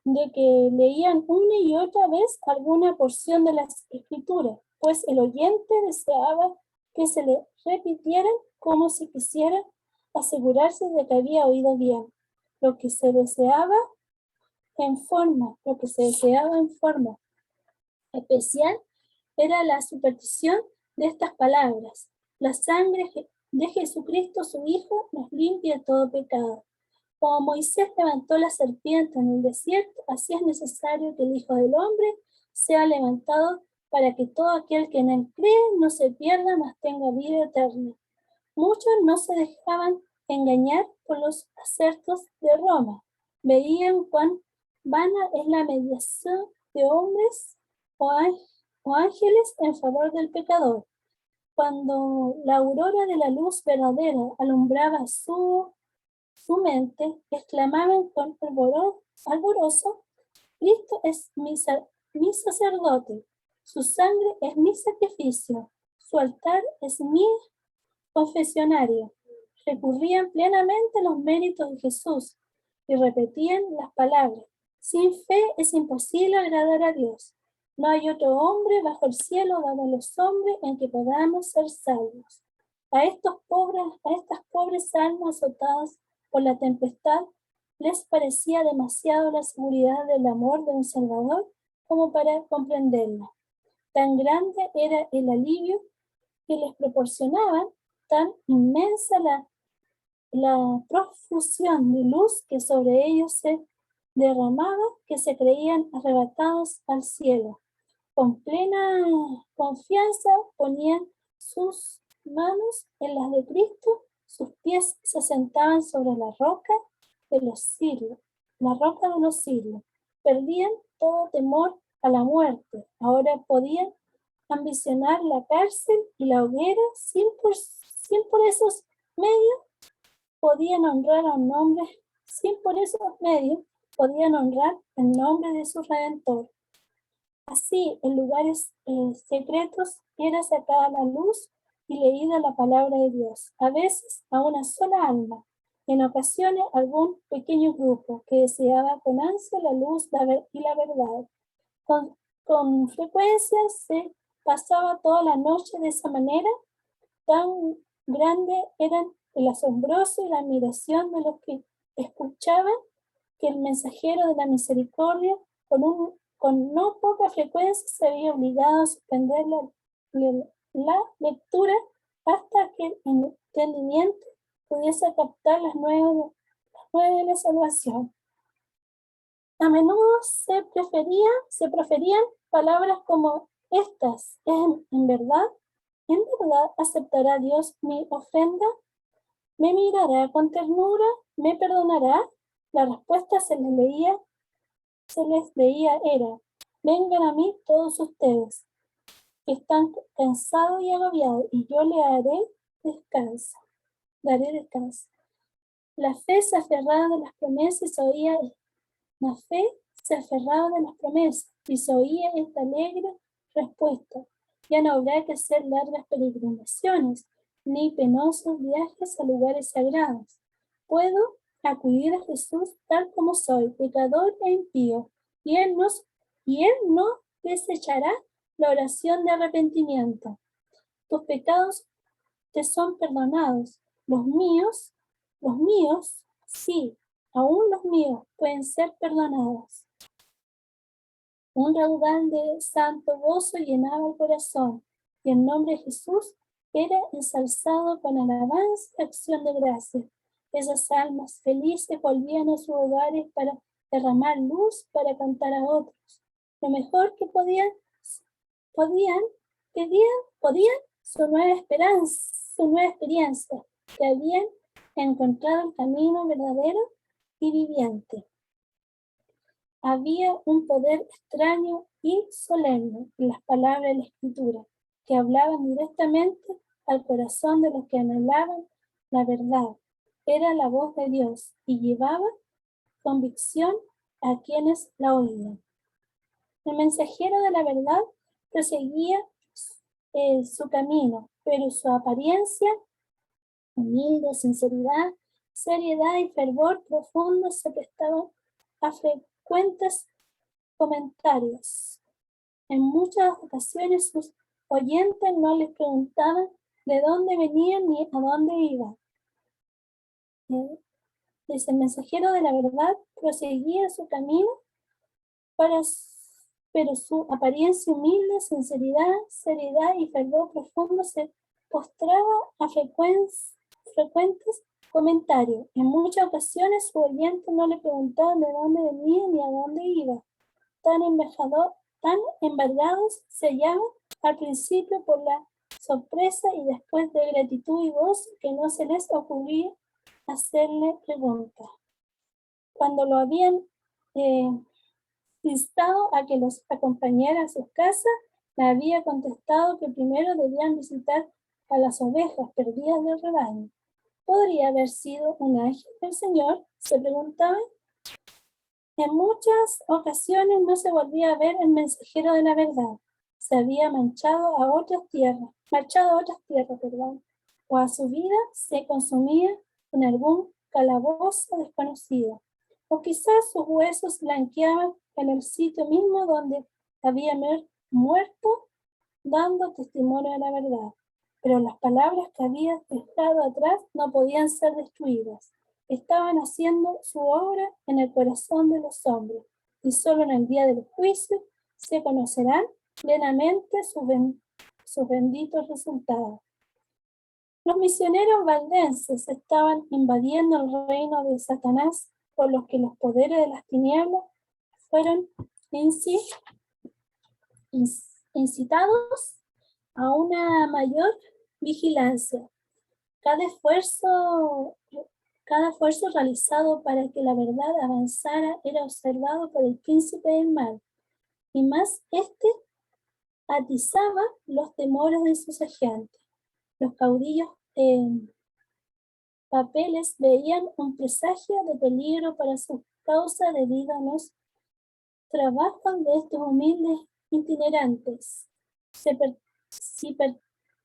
de que leían una y otra vez alguna porción de las escrituras, pues el oyente deseaba que se le repitieran como si quisiera asegurarse de que había oído bien. Lo que se deseaba en forma especial era la superstición de estas palabras. La sangre de Jesucristo, su Hijo, nos limpia de todo pecado. Como Moisés levantó la serpiente en el desierto, así es necesario que el Hijo del Hombre sea levantado para que todo aquel que en él cree no se pierda, mas tenga vida eterna. Muchos no se dejaban engañar por los acertos de Roma. Veían cuán vana es la mediación de hombres o ángeles en favor del pecador. Cuando la aurora de la luz verdadera alumbraba su mente, exclamaban con alborozo: Cristo es mi sacerdote, su sangre es mi sacrificio, su altar es mi confesionario. Recurrían plenamente a los méritos de Jesús y repetían las palabras: sin fe es imposible agradar a Dios. No hay otro hombre bajo el cielo dado a los hombres en que podamos ser salvos. A estas pobres almas azotadas por la tempestad les parecía demasiado la seguridad del amor de un Salvador como para comprenderla. Tan grande era el alivio que les proporcionaban, tan inmensa la profusión de luz que sobre ellos se derramaba, que se creían arrebatados al cielo. Con plena confianza ponían sus manos en las de Cristo, sus pies se sentaban sobre la roca de los siglos, Perdían todo temor a la muerte. Ahora podían ambicionar la cárcel y la hoguera sin por esos medios podían honrar el nombre de su Redentor. Así, en lugares secretos era sacada la luz y leída la palabra de Dios, a veces a una sola alma, en ocasiones algún pequeño grupo que deseaba con ansia la luz y la verdad. Con frecuencia se pasaba toda la noche de esa manera. Tan grande eran el asombroso y la admiración de los que escuchaban, que el mensajero de la misericordia con no poca frecuencia se había obligado a suspender la lectura hasta que el entendimiento pudiese captar las nuevas de la salvación. A menudo se proferían palabras como estas: ¿En verdad aceptará Dios mi ofrenda? ¿Me mirará con ternura? ¿Me perdonará? La respuesta se les veía era: vengan a mí todos ustedes que están cansados y agobiados, y yo le daré descanso. La fe se aferraba de las promesas y se oía esta alegre respuesta: ya no habrá que hacer largas peregrinaciones ni penosos viajes a lugares sagrados. Puedo acudir a Jesús tal como soy, pecador e impío, y Él no desechará la oración de arrepentimiento. Tus pecados te son perdonados. Los míos, sí, aún los míos pueden ser perdonados. Un raudal de santo gozo llenaba el corazón, y el nombre de Jesús era ensalzado con alabanza y acción de gracias. Esas almas felices volvían a sus hogares para derramar luz, para cantar a otros. Lo mejor que podían su nueva experiencia, que habían encontrado el camino verdadero y viviente. Había un poder extraño y solemne en las palabras de la Escritura, que hablaban directamente al corazón de los que anhelaban la verdad. Era la voz de Dios y llevaba convicción a quienes la oían. El mensajero de la verdad proseguía su camino, pero su apariencia, humilde, sinceridad, seriedad y fervor profundo se prestaban elocuentes comentarios. En muchas ocasiones sus oyentes no les preguntaban de dónde venían ni a dónde iban. Dice, el mensajero de la verdad proseguía su camino, pero su apariencia humilde, sinceridad, seriedad y fervor profundo se postraba a frecuentes comentarios. En muchas ocasiones su oyente no le preguntaban de dónde venía ni a dónde iba. Tan embargados se hallaban al principio por la sorpresa y después de gratitud y gozo que no se les ocurría hacerle preguntas. Cuando lo habían instado a que los acompañara a sus casas, le había contestado que primero debían visitar a las ovejas perdidas del rebaño. ¿Podría haber sido un ángel del Señor?, se preguntaban. En muchas ocasiones no se volvía a ver el mensajero de la verdad. Se había marchado a otras tierras, o a su vida se consumía en algún calabozo desconocido, o quizás sus huesos blanqueaban en el sitio mismo donde había muerto, dando testimonio de la verdad. Pero las palabras que había dejado atrás no podían ser destruidas. Estaban haciendo su obra en el corazón de los hombres, y solo en el día del juicio se conocerán plenamente sus benditos resultados. Los misioneros valdenses estaban invadiendo el reino de Satanás, por los que los poderes de las tinieblas fueron incitados a una mayor vigilancia. Cada esfuerzo realizado para que la verdad avanzara era observado por el príncipe del mal, y más atizaba los temores de sus agentes. Los caudillos papeles veían un presagio de peligro para su causa debido a los trabajos de estos humildes itinerantes.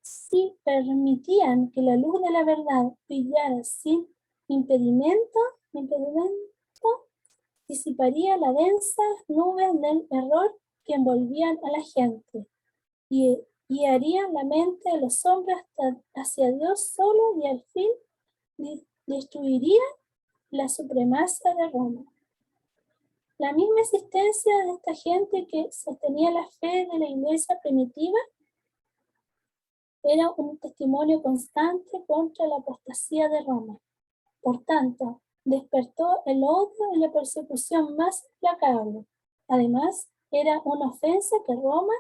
Si permitían que la luz de la verdad brillara sin impedimento, disiparía la densa nube del error que envolvían a la gente y harían la mente de los hombres hacia Dios solo, y al fin destruiría la supremacía de Roma. La misma existencia de esta gente que sostenía la fe de la iglesia primitiva era un testimonio constante contra la apostasía de Roma. Por tanto, despertó el odio y la persecución más implacable. Además, era una ofensa que Roma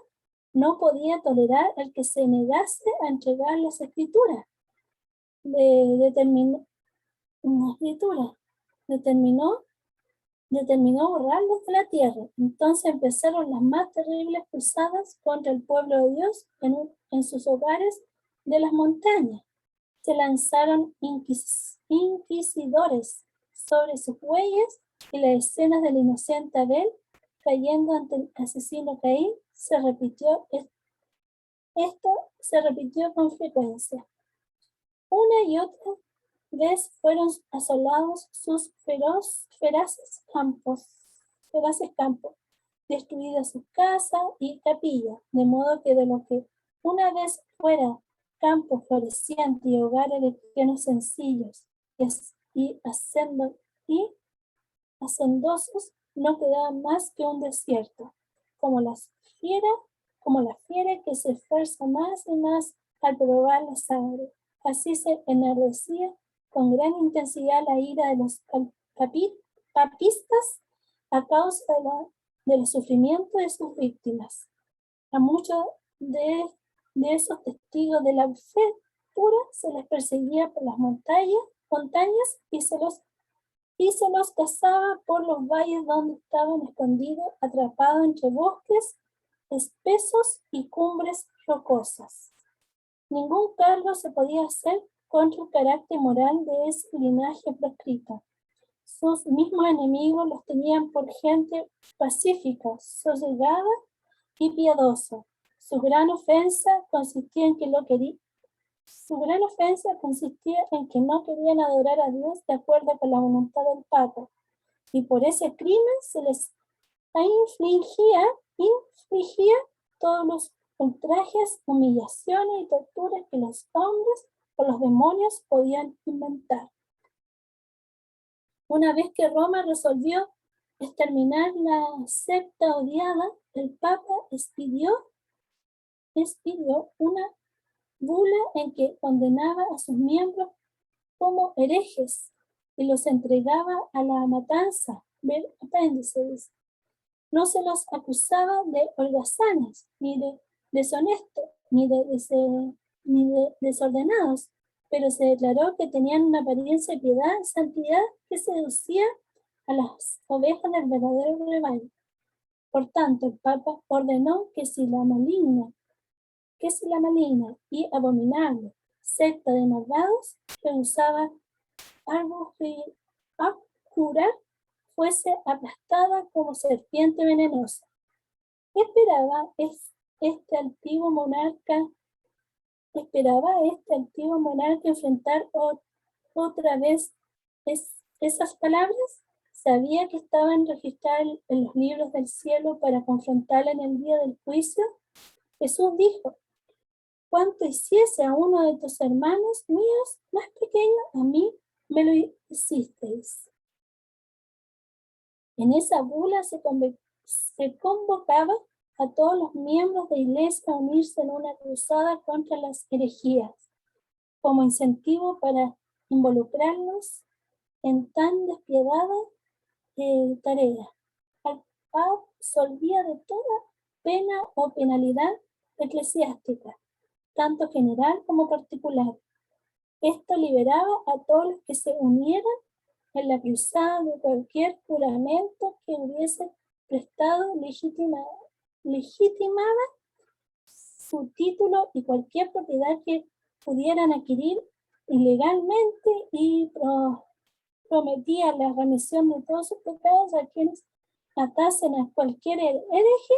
no podía tolerar el que se negase a entregar las escrituras. Determinó borrarlos de la tierra. Entonces empezaron las más terribles cruzadas contra el pueblo de Dios en sus hogares de las montañas. Se lanzaron inquisidores sobre sus bueyes, y las escenas del inocente Abel cayendo ante el asesino Caín se repitió con frecuencia. Una y otra vez fueron asolados sus feraces campos, destruidas sus casas y capillas, de modo que de lo que una vez fuera campos florecientes y hogares de cristianos sencillos y hacendosos, no quedaba más que un desierto, como la fiera que se esfuerza más y más al probar la sangre. Así se enardecía con gran intensidad la ira de los papistas a causa de los sufrimientos de sus víctimas. A muchos de esos testigos de la fe pura se les perseguía por las montañas y se los cazaba por los valles donde estaban escondidos, atrapados entre bosques espesos y cumbres rocosas. Ningún cargo se podía hacer contra el carácter moral de ese linaje proscrito. Sus mismos enemigos los tenían por gente pacífica, sosegada y piadosa. Su gran ofensa consistía en que no querían adorar a Dios de acuerdo con la voluntad del Papa, y por ese crimen se les infligía todos los ultrajes, humillaciones y torturas que los hombres o los demonios podían inventar. Una vez que Roma resolvió exterminar la secta odiada, el Papa expidió una bula en que condenaba a sus miembros como herejes y los entregaba a la matanza. Ver apéndices. No se los acusaba de holgazanes, ni de deshonestos, ni de desordenados, pero se declaró que tenían una apariencia de piedad y santidad que seducía a las ovejas del verdadero rebaño. Por tanto, el Papa ordenó que si la maligna y abominable secta de malvados que usaba abjurar fuese aplastada como serpiente venenosa. Esperaba este antiguo monarca enfrentar otra vez esas palabras. Sabía que estaban registradas en los libros del cielo para confrontarla en el día del juicio. Jesús dijo: cuanto hiciese a uno de tus hermanos míos más pequeños, a mí me lo hicisteis. En esa bula se convocaba a todos los miembros de la iglesia a unirse en una cruzada contra las herejías, como incentivo para involucrarlos en tan despiadada tarea. Absolvía de toda pena o penalidad eclesiástica, tanto general como particular. Esto liberaba a todos los que se unieran en la cruzada de cualquier juramento que hubiese prestado legitimaba su título y cualquier propiedad que pudieran adquirir ilegalmente, y prometía la remisión de todos sus pecados a quienes atasen a cualquier hereje.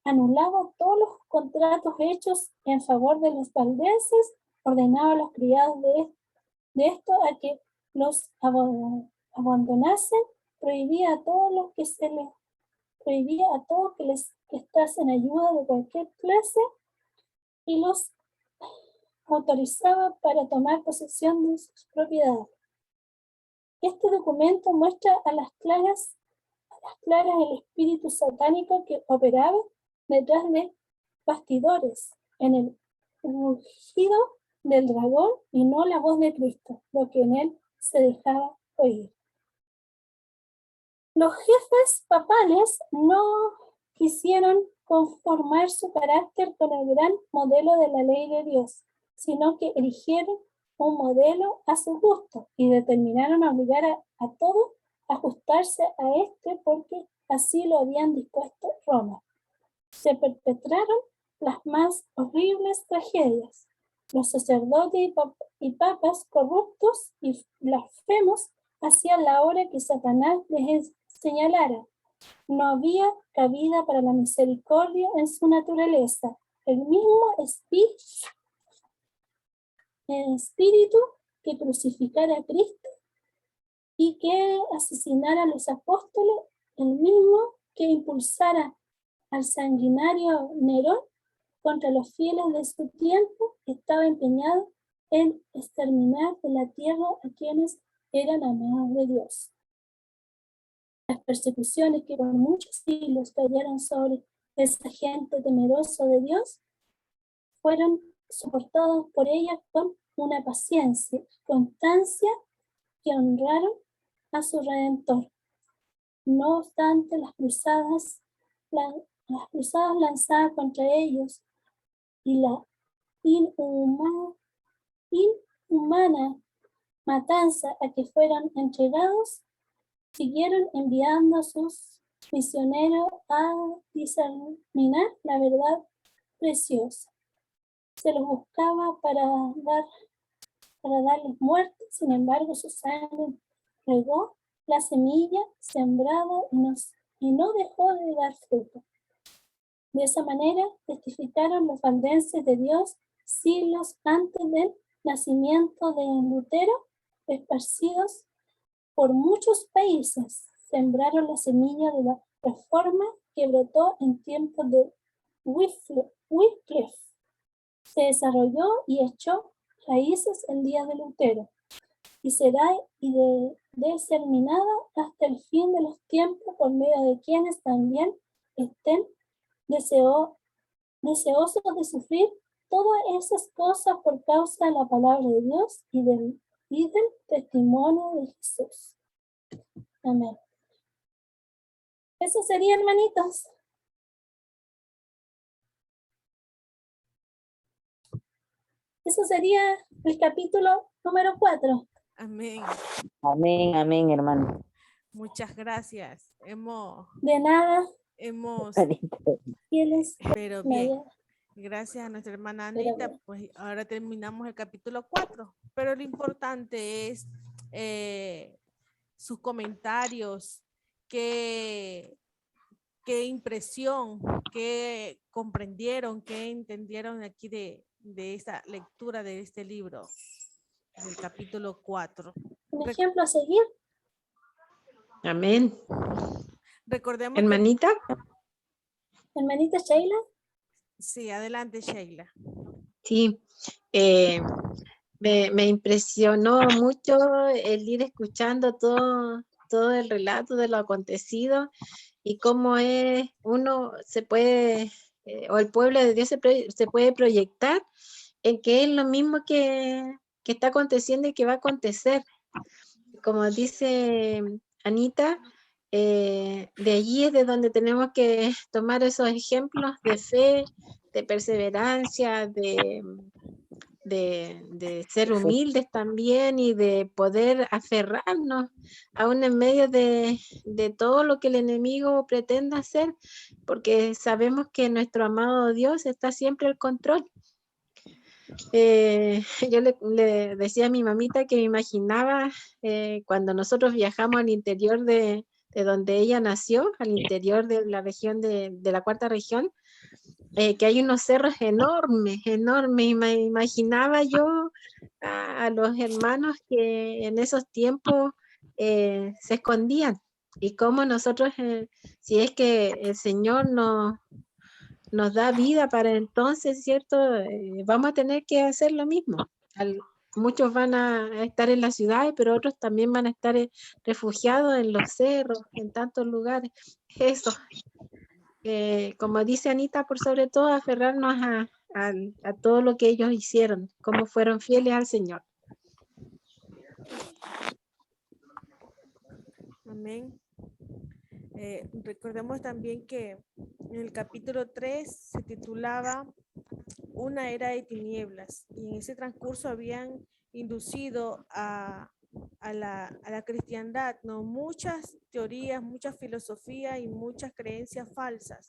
Anulaba todos los contratos hechos en favor de los valdenses, ordenaba a los criados de esto a que los abandonasen, prohibía a todos que les prestasen ayuda de cualquier clase y los autorizaba para tomar posesión de sus propiedades. Este documento muestra a las claras el espíritu satánico que operaba detrás de bastidores, en el rugido del dragón y no la voz de Cristo, lo que en él se dejaba oír. Los jefes papales no quisieron conformar su carácter con el gran modelo de la ley de Dios, sino que eligieron un modelo a su gusto y determinaron obligar a todos a ajustarse a este, porque así lo habían dispuesto Roma. Se perpetraron las más horribles tragedias. Los sacerdotes y papas corruptos y blasfemos hacían la obra que Satanás les señalara. No había cabida para la misericordia en su naturaleza. El mismo espíritu que crucificara a Cristo y que asesinara a los apóstoles, el mismo que impulsara al sanguinario Nerón contra los fieles de su tiempo, estaba empeñado en exterminar de la tierra a quienes eran amados de Dios. Las persecuciones que por muchos siglos cayeron sobre esa gente temerosa de Dios fueron soportados por ella con una paciencia y constancia que honraron a su Redentor. No obstante, las cruzadas lanzadas contra ellos y la inhumana matanza a que fueron entregados, siguieron enviando a sus misioneros a diseminar la verdad preciosa. Se los buscaba para darles muerte. Sin embargo, su sangre regó la semilla sembrada y no dejó de dar fruto. De esa manera testificaron los valdenses de Dios siglos antes del nacimiento de Lutero, esparcidos por muchos países. sembraron la semilla de la reforma que brotó en tiempos de Wycliffe. Se desarrolló y echó raíces en días de Lutero y será determinada hasta el fin de los tiempos por medio de quienes también estén deseosos de sufrir todas esas cosas por causa de la palabra de Dios y del testimonio de Jesús. Amén. Eso sería, hermanitos. Eso sería el capítulo número 4. Amén. Amén, amén, hermano. Muchas gracias. De nada. Fieles. Pero bien. Gracias a nuestra hermana Anita. Pues ahora terminamos el capítulo 4. Pero lo importante es sus comentarios, qué impresión, qué comprendieron, qué entendieron aquí de esta lectura de este libro, del capítulo 4. Un ejemplo a seguir. Amén. Recordemos. Hermanita. Hermanita Sheila. Sí, adelante, Sheila. Sí, me impresionó mucho el ir escuchando todo el relato de lo acontecido y cómo uno se puede, o el pueblo de Dios se puede proyectar en que es lo mismo que está aconteciendo y que va a acontecer. Como dice Anita, de allí es de donde tenemos que tomar esos ejemplos de fe, de perseverancia, de ser humildes también y de poder aferrarnos aún en medio de todo lo que el enemigo pretenda hacer, porque sabemos que nuestro amado Dios está siempre al control. Yo le decía a mi mamita que me imaginaba cuando nosotros viajamos al interior de donde ella nació, al interior de la región de la cuarta región, que hay unos cerros enormes, y me imaginaba yo a los hermanos que en esos tiempos se escondían y cómo nosotros, si es que el Señor nos da vida para entonces, ¿cierto? Vamos a tener que hacer lo mismo. Muchos van a estar en las ciudades, pero otros también van a estar refugiados en los cerros, en tantos lugares. Eso, como dice Anita, por sobre todo aferrarnos a todo lo que ellos hicieron, cómo fueron fieles al Señor. Amén. Recordemos también que en el capítulo 3 se titulaba Una era de tinieblas, y en ese transcurso habían inducido a la cristiandad, ¿no? Muchas teorías, mucha filosofía y muchas creencias falsas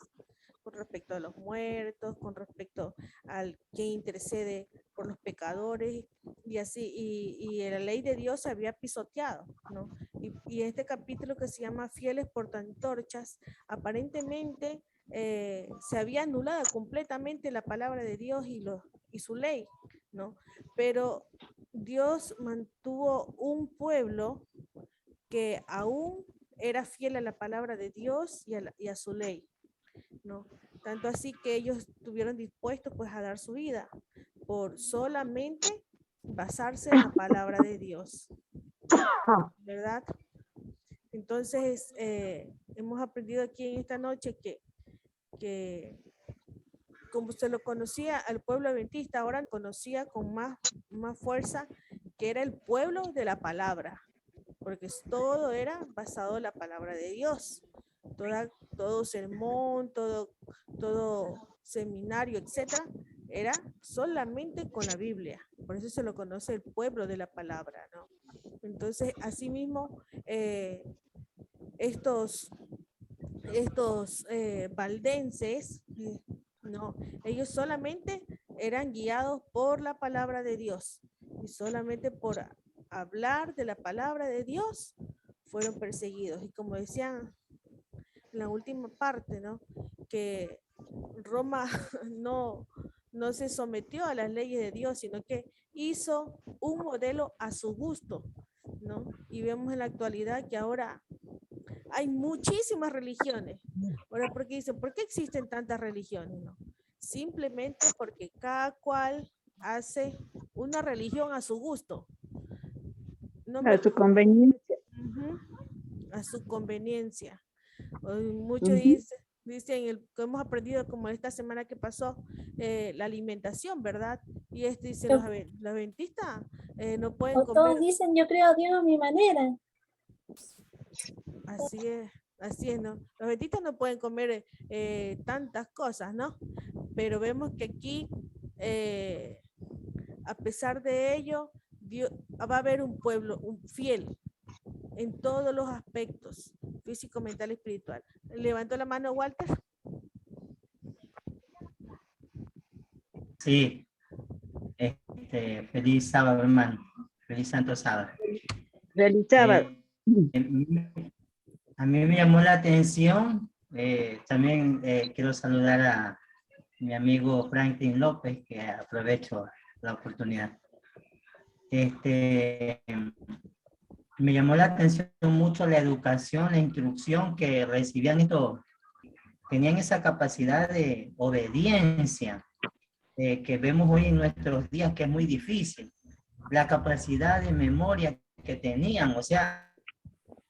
con respecto a los muertos, con respecto al que intercede por los pecadores y así, y la ley de Dios se había pisoteado, ¿no? Y este capítulo que se llama Fieles portaantorchas, aparentemente se había anulado completamente la palabra de Dios y su ley, ¿no? Pero Dios mantuvo un pueblo que aún era fiel a la palabra de Dios y a su ley, ¿no? Tanto así que ellos estuvieron dispuestos pues a dar su vida por solamente basarse en la palabra de Dios, ¿verdad? Entonces hemos aprendido aquí en esta noche que como se lo conocía al pueblo adventista, ahora conocía con más fuerza que era el pueblo de la palabra, porque todo era basado en la palabra de Dios. Todo sermón, todo seminario, etcétera, era solamente con la Biblia. Por eso se lo conoce el pueblo de la palabra, ¿no? Entonces, asimismo, estos valdenses, no, ellos solamente eran guiados por la palabra de Dios y solamente por hablar de la palabra de Dios fueron perseguidos. Y como decían en la última parte, ¿no? Que Roma no se sometió a las leyes de Dios, sino que hizo un modelo a su gusto, ¿no? Y vemos en la actualidad que ahora Hay muchísimas religiones. Ahora, ¿por qué dicen, por qué existen tantas religiones? No, simplemente porque cada cual hace una religión a su gusto. No me... A su conveniencia. A su conveniencia. Muchos dicen que hemos aprendido como esta semana que pasó, la alimentación, ¿verdad? Y dicen los adventistas no pueden O comer. todos dicen, yo creo a Dios a mi manera. Así es, ¿no? Los adventistas no pueden comer tantas cosas, ¿no? Pero vemos que aquí, a pesar de ello, Dios, va a haber un pueblo, un fiel, en todos los aspectos, físico, mental, espiritual. Levantó la mano Walter. Sí. Feliz sábado, hermano. Feliz santo sábado. Feliz sábado. A mí me llamó la atención. También quiero saludar a mi amigo Franklin López, que aprovecho la oportunidad. Me llamó la atención mucho la educación, la instrucción que recibían estos, tenían esa capacidad de obediencia que vemos hoy en nuestros días, que es muy difícil. La capacidad de memoria que tenían, o sea,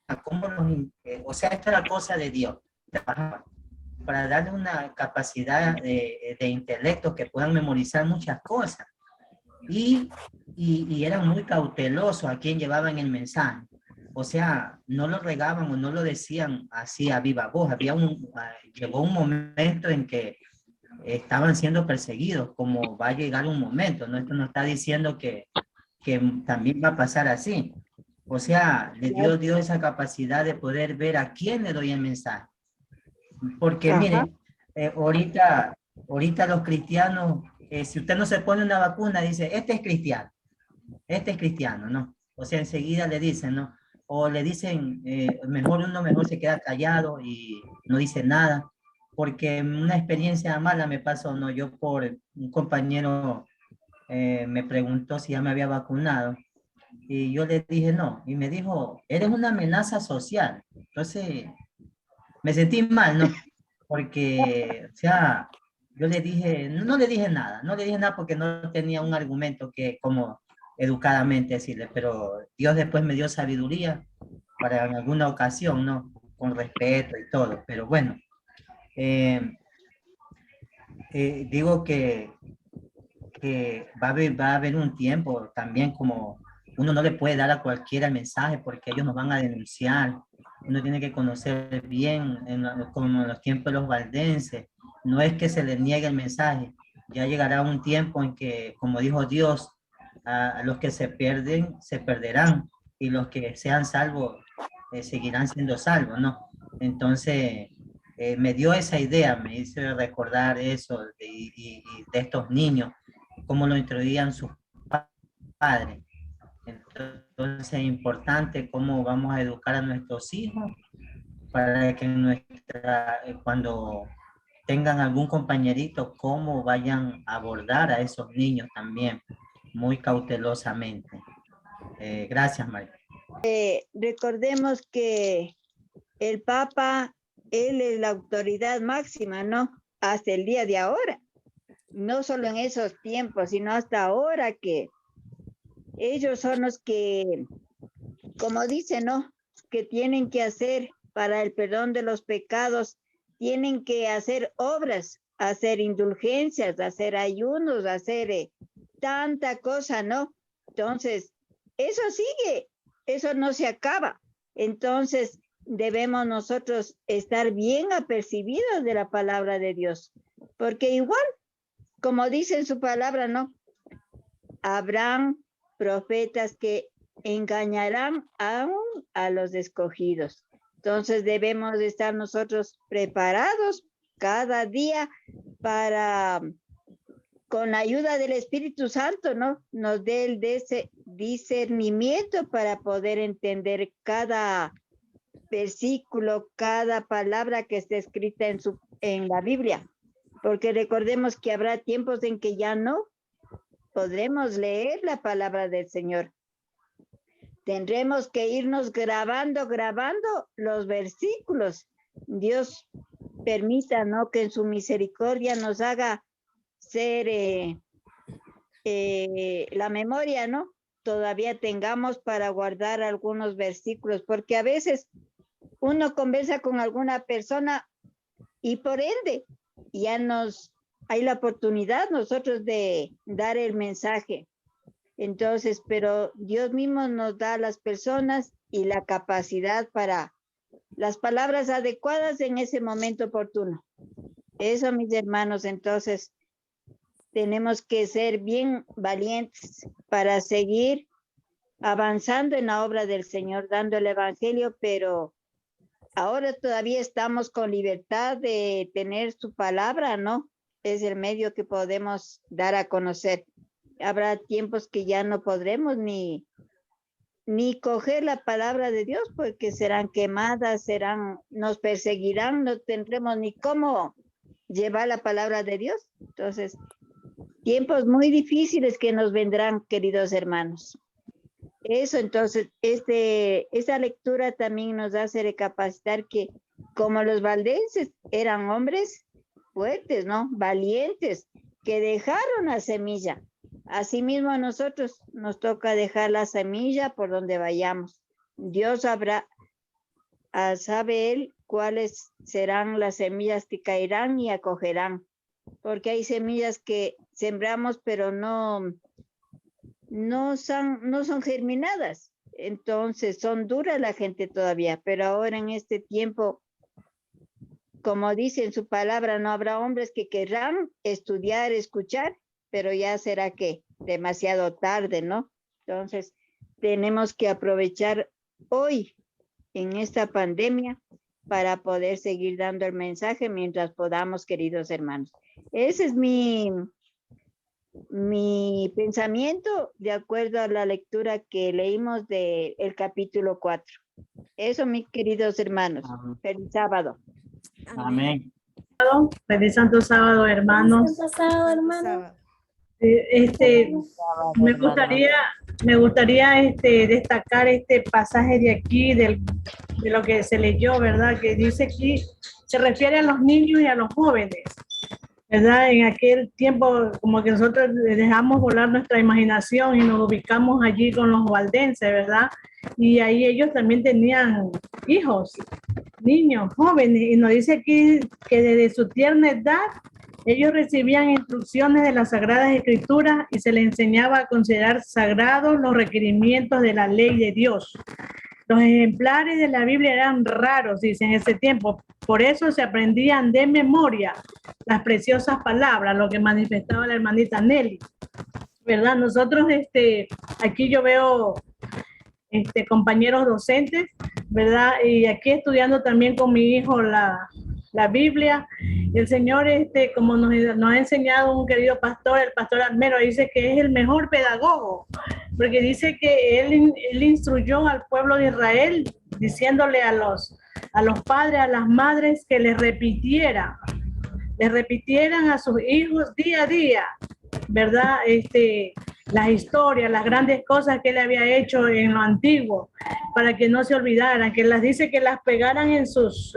esta era cosa de Dios, para darle una capacidad de intelecto que puedan memorizar muchas cosas. Y eran muy cautelosos a quien llevaban el mensaje. O sea, no lo regaban o no lo decían así a viva voz. Llegó un momento en que estaban siendo perseguidos, como va a llegar un momento, ¿no? Esto no está diciendo que también va a pasar así. O sea, le dio Dios esa capacidad de poder ver a quién le doy el mensaje. Porque mire, ahorita los cristianos, si usted no se pone una vacuna, dice, este es cristiano, ¿no? O sea, enseguida le dicen, ¿no? O le dicen, mejor se queda callado y no dice nada, porque una experiencia mala me pasó, ¿no? Yo por un compañero me preguntó si ya me había vacunado y yo le dije no, y me dijo, eres una amenaza social. Entonces me sentí mal, ¿no? Porque, o sea, yo le dije, no le dije nada porque no tenía un argumento que como educadamente decirle, pero Dios después me dio sabiduría para en alguna ocasión, ¿no? Con respeto y todo, pero bueno, digo que va a haber un tiempo también como uno no le puede dar a cualquiera el mensaje porque ellos nos van a denunciar. Uno tiene que conocer bien, como en los tiempos de los valdenses, no es que se les niegue el mensaje, ya llegará un tiempo en que, como dijo Dios, a los que se pierden, se perderán, y los que sean salvos, seguirán siendo salvos, ¿no? Entonces, me dio esa idea, me hizo recordar eso y de estos niños, cómo lo introduían sus padres. Entonces es importante cómo vamos a educar a nuestros hijos para que cuando tengan algún compañerito, cómo vayan a abordar a esos niños también, muy cautelosamente. Gracias, María. Recordemos que el Papa, él es la autoridad máxima, ¿no? Hasta el día de ahora. No solo en esos tiempos, sino hasta ahora, que ellos son los que, como dicen, ¿no? Que tienen que hacer para el perdón de los pecados, tienen que hacer obras, hacer indulgencias, hacer ayunos, hacer tanta cosa, ¿no? Entonces, eso sigue, eso no se acaba. Entonces, debemos nosotros estar bien apercibidos de la palabra de Dios, porque igual, como dice en su palabra, ¿no? Habrán profetas que engañarán aún a los escogidos. Entonces debemos de estar nosotros preparados cada día para, con la ayuda del Espíritu Santo, ¿no? Nos dé el discernimiento para poder entender cada versículo, cada palabra que está escrita en la Biblia. Porque recordemos que habrá tiempos en que ya no podremos leer la palabra del Señor. tendremos que irnos grabando los versículos. Dios permita, ¿no?, que en su misericordia nos haga ser la memoria, ¿no? Todavía tengamos para guardar algunos versículos, porque a veces uno conversa con alguna persona y por ende ya hay la oportunidad nosotros de dar el mensaje. Entonces, pero Dios mismo nos da a las personas y la capacidad para las palabras adecuadas en ese momento oportuno. Eso, mis hermanos, entonces tenemos que ser bien valientes para seguir avanzando en la obra del Señor, dando el evangelio, pero ahora todavía estamos con libertad de tener su palabra, ¿no? Es el medio que podemos dar a conocer. Habrá tiempos que ya no podremos ni coger la palabra de Dios, porque serán quemadas, nos perseguirán, no tendremos ni cómo llevar la palabra de Dios. Entonces, tiempos muy difíciles que nos vendrán, queridos hermanos. Eso, entonces, esta lectura también nos hace recapacitar que como los valdenses eran hombres fuertes, ¿no? Valientes, que dejaron la semilla. Asimismo a nosotros nos toca dejar la semilla por donde vayamos. Dios sabe Él cuáles serán las semillas que caerán y acogerán. Porque hay semillas que sembramos pero no son germinadas. Entonces son duras la gente todavía, pero ahora en este tiempo, como dice en su palabra, no habrá hombres que querrán estudiar, escuchar, pero ya será que demasiado tarde, ¿no? Entonces tenemos que aprovechar hoy en esta pandemia para poder seguir dando el mensaje mientras podamos, queridos hermanos. Ese es mi pensamiento de acuerdo a la lectura que leímos del capítulo 4. Eso, mis queridos hermanos. Amén. Feliz sábado. Amén. Feliz Santo Sábado, hermanos. Santo sábado, hermano. Me gustaría destacar este pasaje de aquí, de lo que se leyó, ¿verdad? Que dice aquí, se refiere a los niños y a los jóvenes, ¿verdad? En aquel tiempo, como que nosotros dejamos volar nuestra imaginación y nos ubicamos allí con los valdenses, ¿verdad? Y ahí ellos también tenían hijos, niños, jóvenes, y nos dice aquí que desde su tierna edad ellos recibían instrucciones de las Sagradas Escrituras y se les enseñaba a considerar sagrados los requerimientos de la ley de Dios. Los ejemplares de la Biblia eran raros, dice, en ese tiempo. Por eso se aprendían de memoria las preciosas palabras, lo que manifestaba la hermanita Nelly, ¿verdad? Nosotros, aquí yo veo compañeros docentes, ¿verdad? Y aquí estudiando también con mi hijo la Biblia. El Señor, como nos ha enseñado un querido pastor, el pastor Armero, dice que es el mejor pedagogo, porque dice que él instruyó al pueblo de Israel, diciéndole a los padres, a las madres, que les repitieran a sus hijos día a día, ¿verdad? Las historias, las grandes cosas que él había hecho en lo antiguo, para que no se olvidaran, que las dice que las pegaran en sus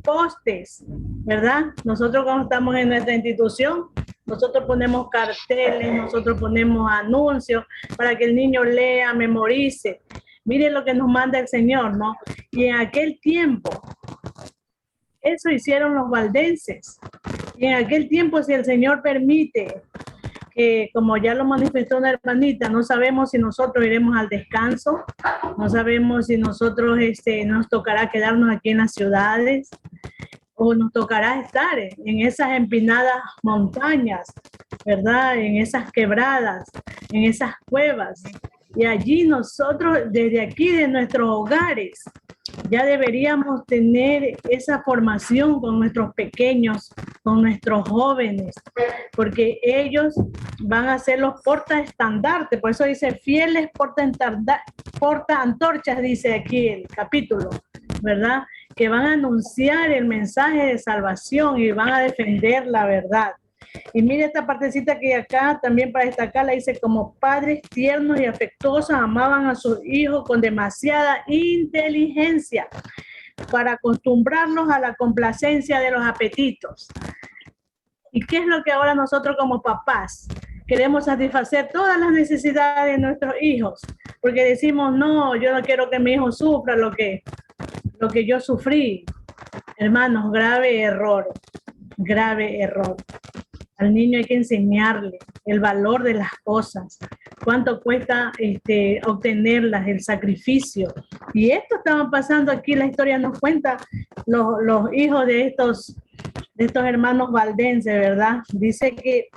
postes, ¿verdad? Nosotros cuando estamos en nuestra institución, nosotros ponemos carteles, nosotros ponemos anuncios para que el niño lea, memorice. Miren lo que nos manda el Señor, ¿no? Y en aquel tiempo, eso hicieron los valdenses. Y en aquel tiempo, si el Señor permite, que como ya lo manifestó una hermanita, no sabemos si nosotros iremos al descanso, no sabemos si nosotros nos tocará quedarnos aquí en las ciudades o nos tocará estar en esas empinadas montañas, ¿verdad? En esas quebradas, en esas cuevas. Y allí nosotros, desde aquí, de nuestros hogares, ya deberíamos tener esa formación con nuestros pequeños, con nuestros jóvenes, porque ellos van a ser los portaestandartes. Por eso dice fieles portaantorchas, dice aquí el capítulo, ¿verdad? Que van a anunciar el mensaje de salvación y van a defender la verdad. Y mire esta partecita que acá también para destacarla dice: como padres tiernos y afectuosos amaban a sus hijos con demasiada inteligencia para acostumbrarnos a la complacencia de los apetitos. ¿Y qué es lo que ahora nosotros como papás queremos satisfacer? Todas las necesidades de nuestros hijos, porque decimos: no, yo no quiero que mi hijo sufra lo que yo sufrí. Hermanos, grave error, grave error. Al niño hay que enseñarle el valor de las cosas, cuánto cuesta obtenerlas, el sacrificio. Y esto estaba pasando aquí, la historia nos cuenta los hijos de estos hermanos valdenses, ¿verdad? Dice que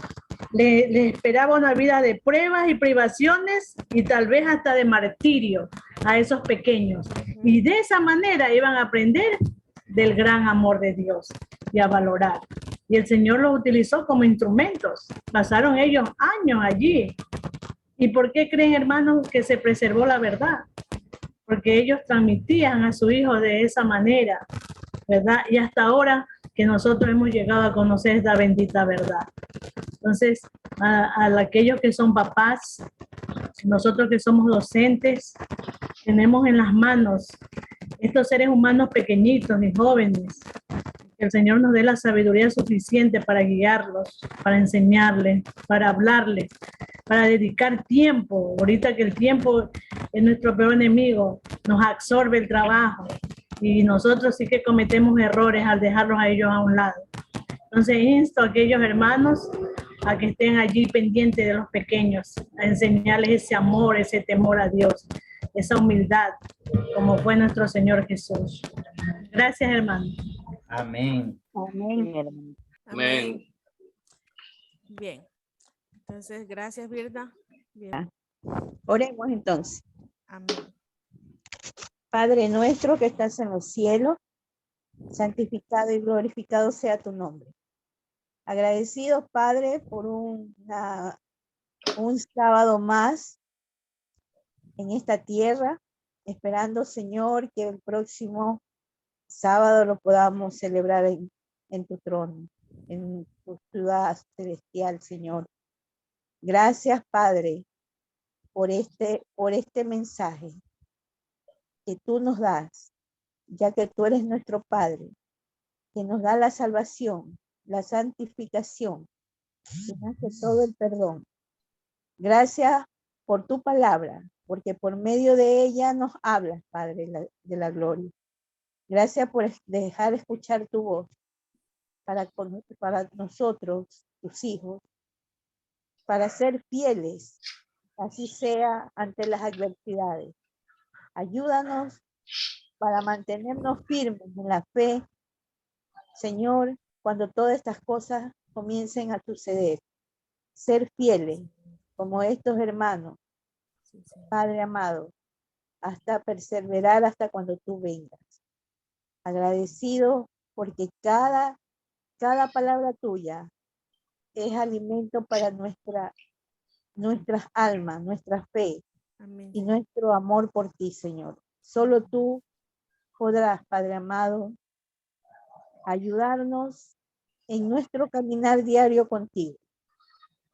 le esperaba una vida de pruebas y privaciones y tal vez hasta de martirio a esos pequeños. Y de esa manera iban a aprender del gran amor de Dios y a valorar. Y el Señor los utilizó como instrumentos. Pasaron ellos años allí. ¿Y por qué creen, hermanos, que se preservó la verdad? Porque ellos transmitían a su hijo de esa manera, ¿verdad? Y hasta ahora que nosotros hemos llegado a conocer esta bendita verdad. Entonces, a aquellos que son papás, nosotros que somos docentes, tenemos en las manos estos seres humanos pequeñitos y jóvenes. Que el Señor nos dé la sabiduría suficiente para guiarlos, para enseñarles, para hablarles, para dedicar tiempo. Ahorita que el tiempo es nuestro peor enemigo, nos absorbe el trabajo y nosotros sí que cometemos errores al dejarlos a ellos a un lado. Entonces insto a aquellos hermanos a que estén allí pendientes de los pequeños, a enseñarles ese amor, ese temor a Dios, esa humildad, como fue nuestro Señor Jesús. Gracias, hermano. Amén. Amén. Amén. Bien. Entonces, gracias, Virna. Bien. Oremos entonces. Amén. Padre nuestro que estás en los cielos, santificado y glorificado sea tu nombre. Agradecidos, Padre, por un sábado más en esta tierra, esperando, Señor, que el próximo sábado lo podamos celebrar en tu trono, en tu ciudad celestial, Señor. Gracias, Padre, por este mensaje que tú nos das, ya que tú eres nuestro Padre, que nos da la salvación, la santificación, que nos hace todo el perdón. Gracias por tu palabra, porque por medio de ella nos hablas, Padre de la gloria. Gracias por dejar escuchar tu voz para nosotros, tus hijos, para ser fieles, así sea ante las adversidades. Ayúdanos para mantenernos firmes en la fe, Señor, cuando todas estas cosas comiencen a suceder. Ser fieles como estos hermanos, Padre amado, hasta perseverar hasta cuando tú vengas. Agradecido porque cada palabra tuya es alimento para nuestras almas, nuestra fe. Amén. Y nuestro amor por ti, Señor. Solo tú podrás, Padre amado, ayudarnos en nuestro caminar diario contigo.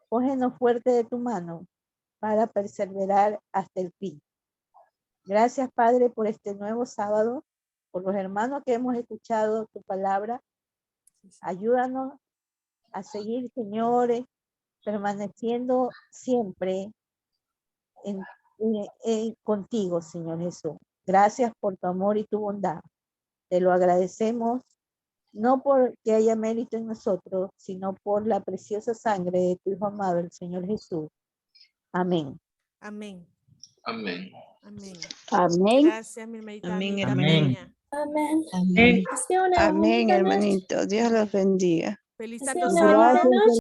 Cógenos fuerte de tu mano para perseverar hasta el fin. Gracias, Padre, por este nuevo sábado, por los hermanos que hemos escuchado tu palabra. Ayúdanos a seguir, señores, permaneciendo siempre contigo, Señor Jesús. Gracias por tu amor y tu bondad. Te lo agradecemos, no porque haya mérito en nosotros, sino por la preciosa sangre de tu Hijo amado, el Señor Jesús. Amén. Amén. Amén. Amén. Amén. Gracias, mi hermanita. Amén, Amén. Amén. Amén. Ha sido una Amén, bonita noche. hermanito. Dios los bendiga. Feliz Ha santo sido una sábado. bonita noche.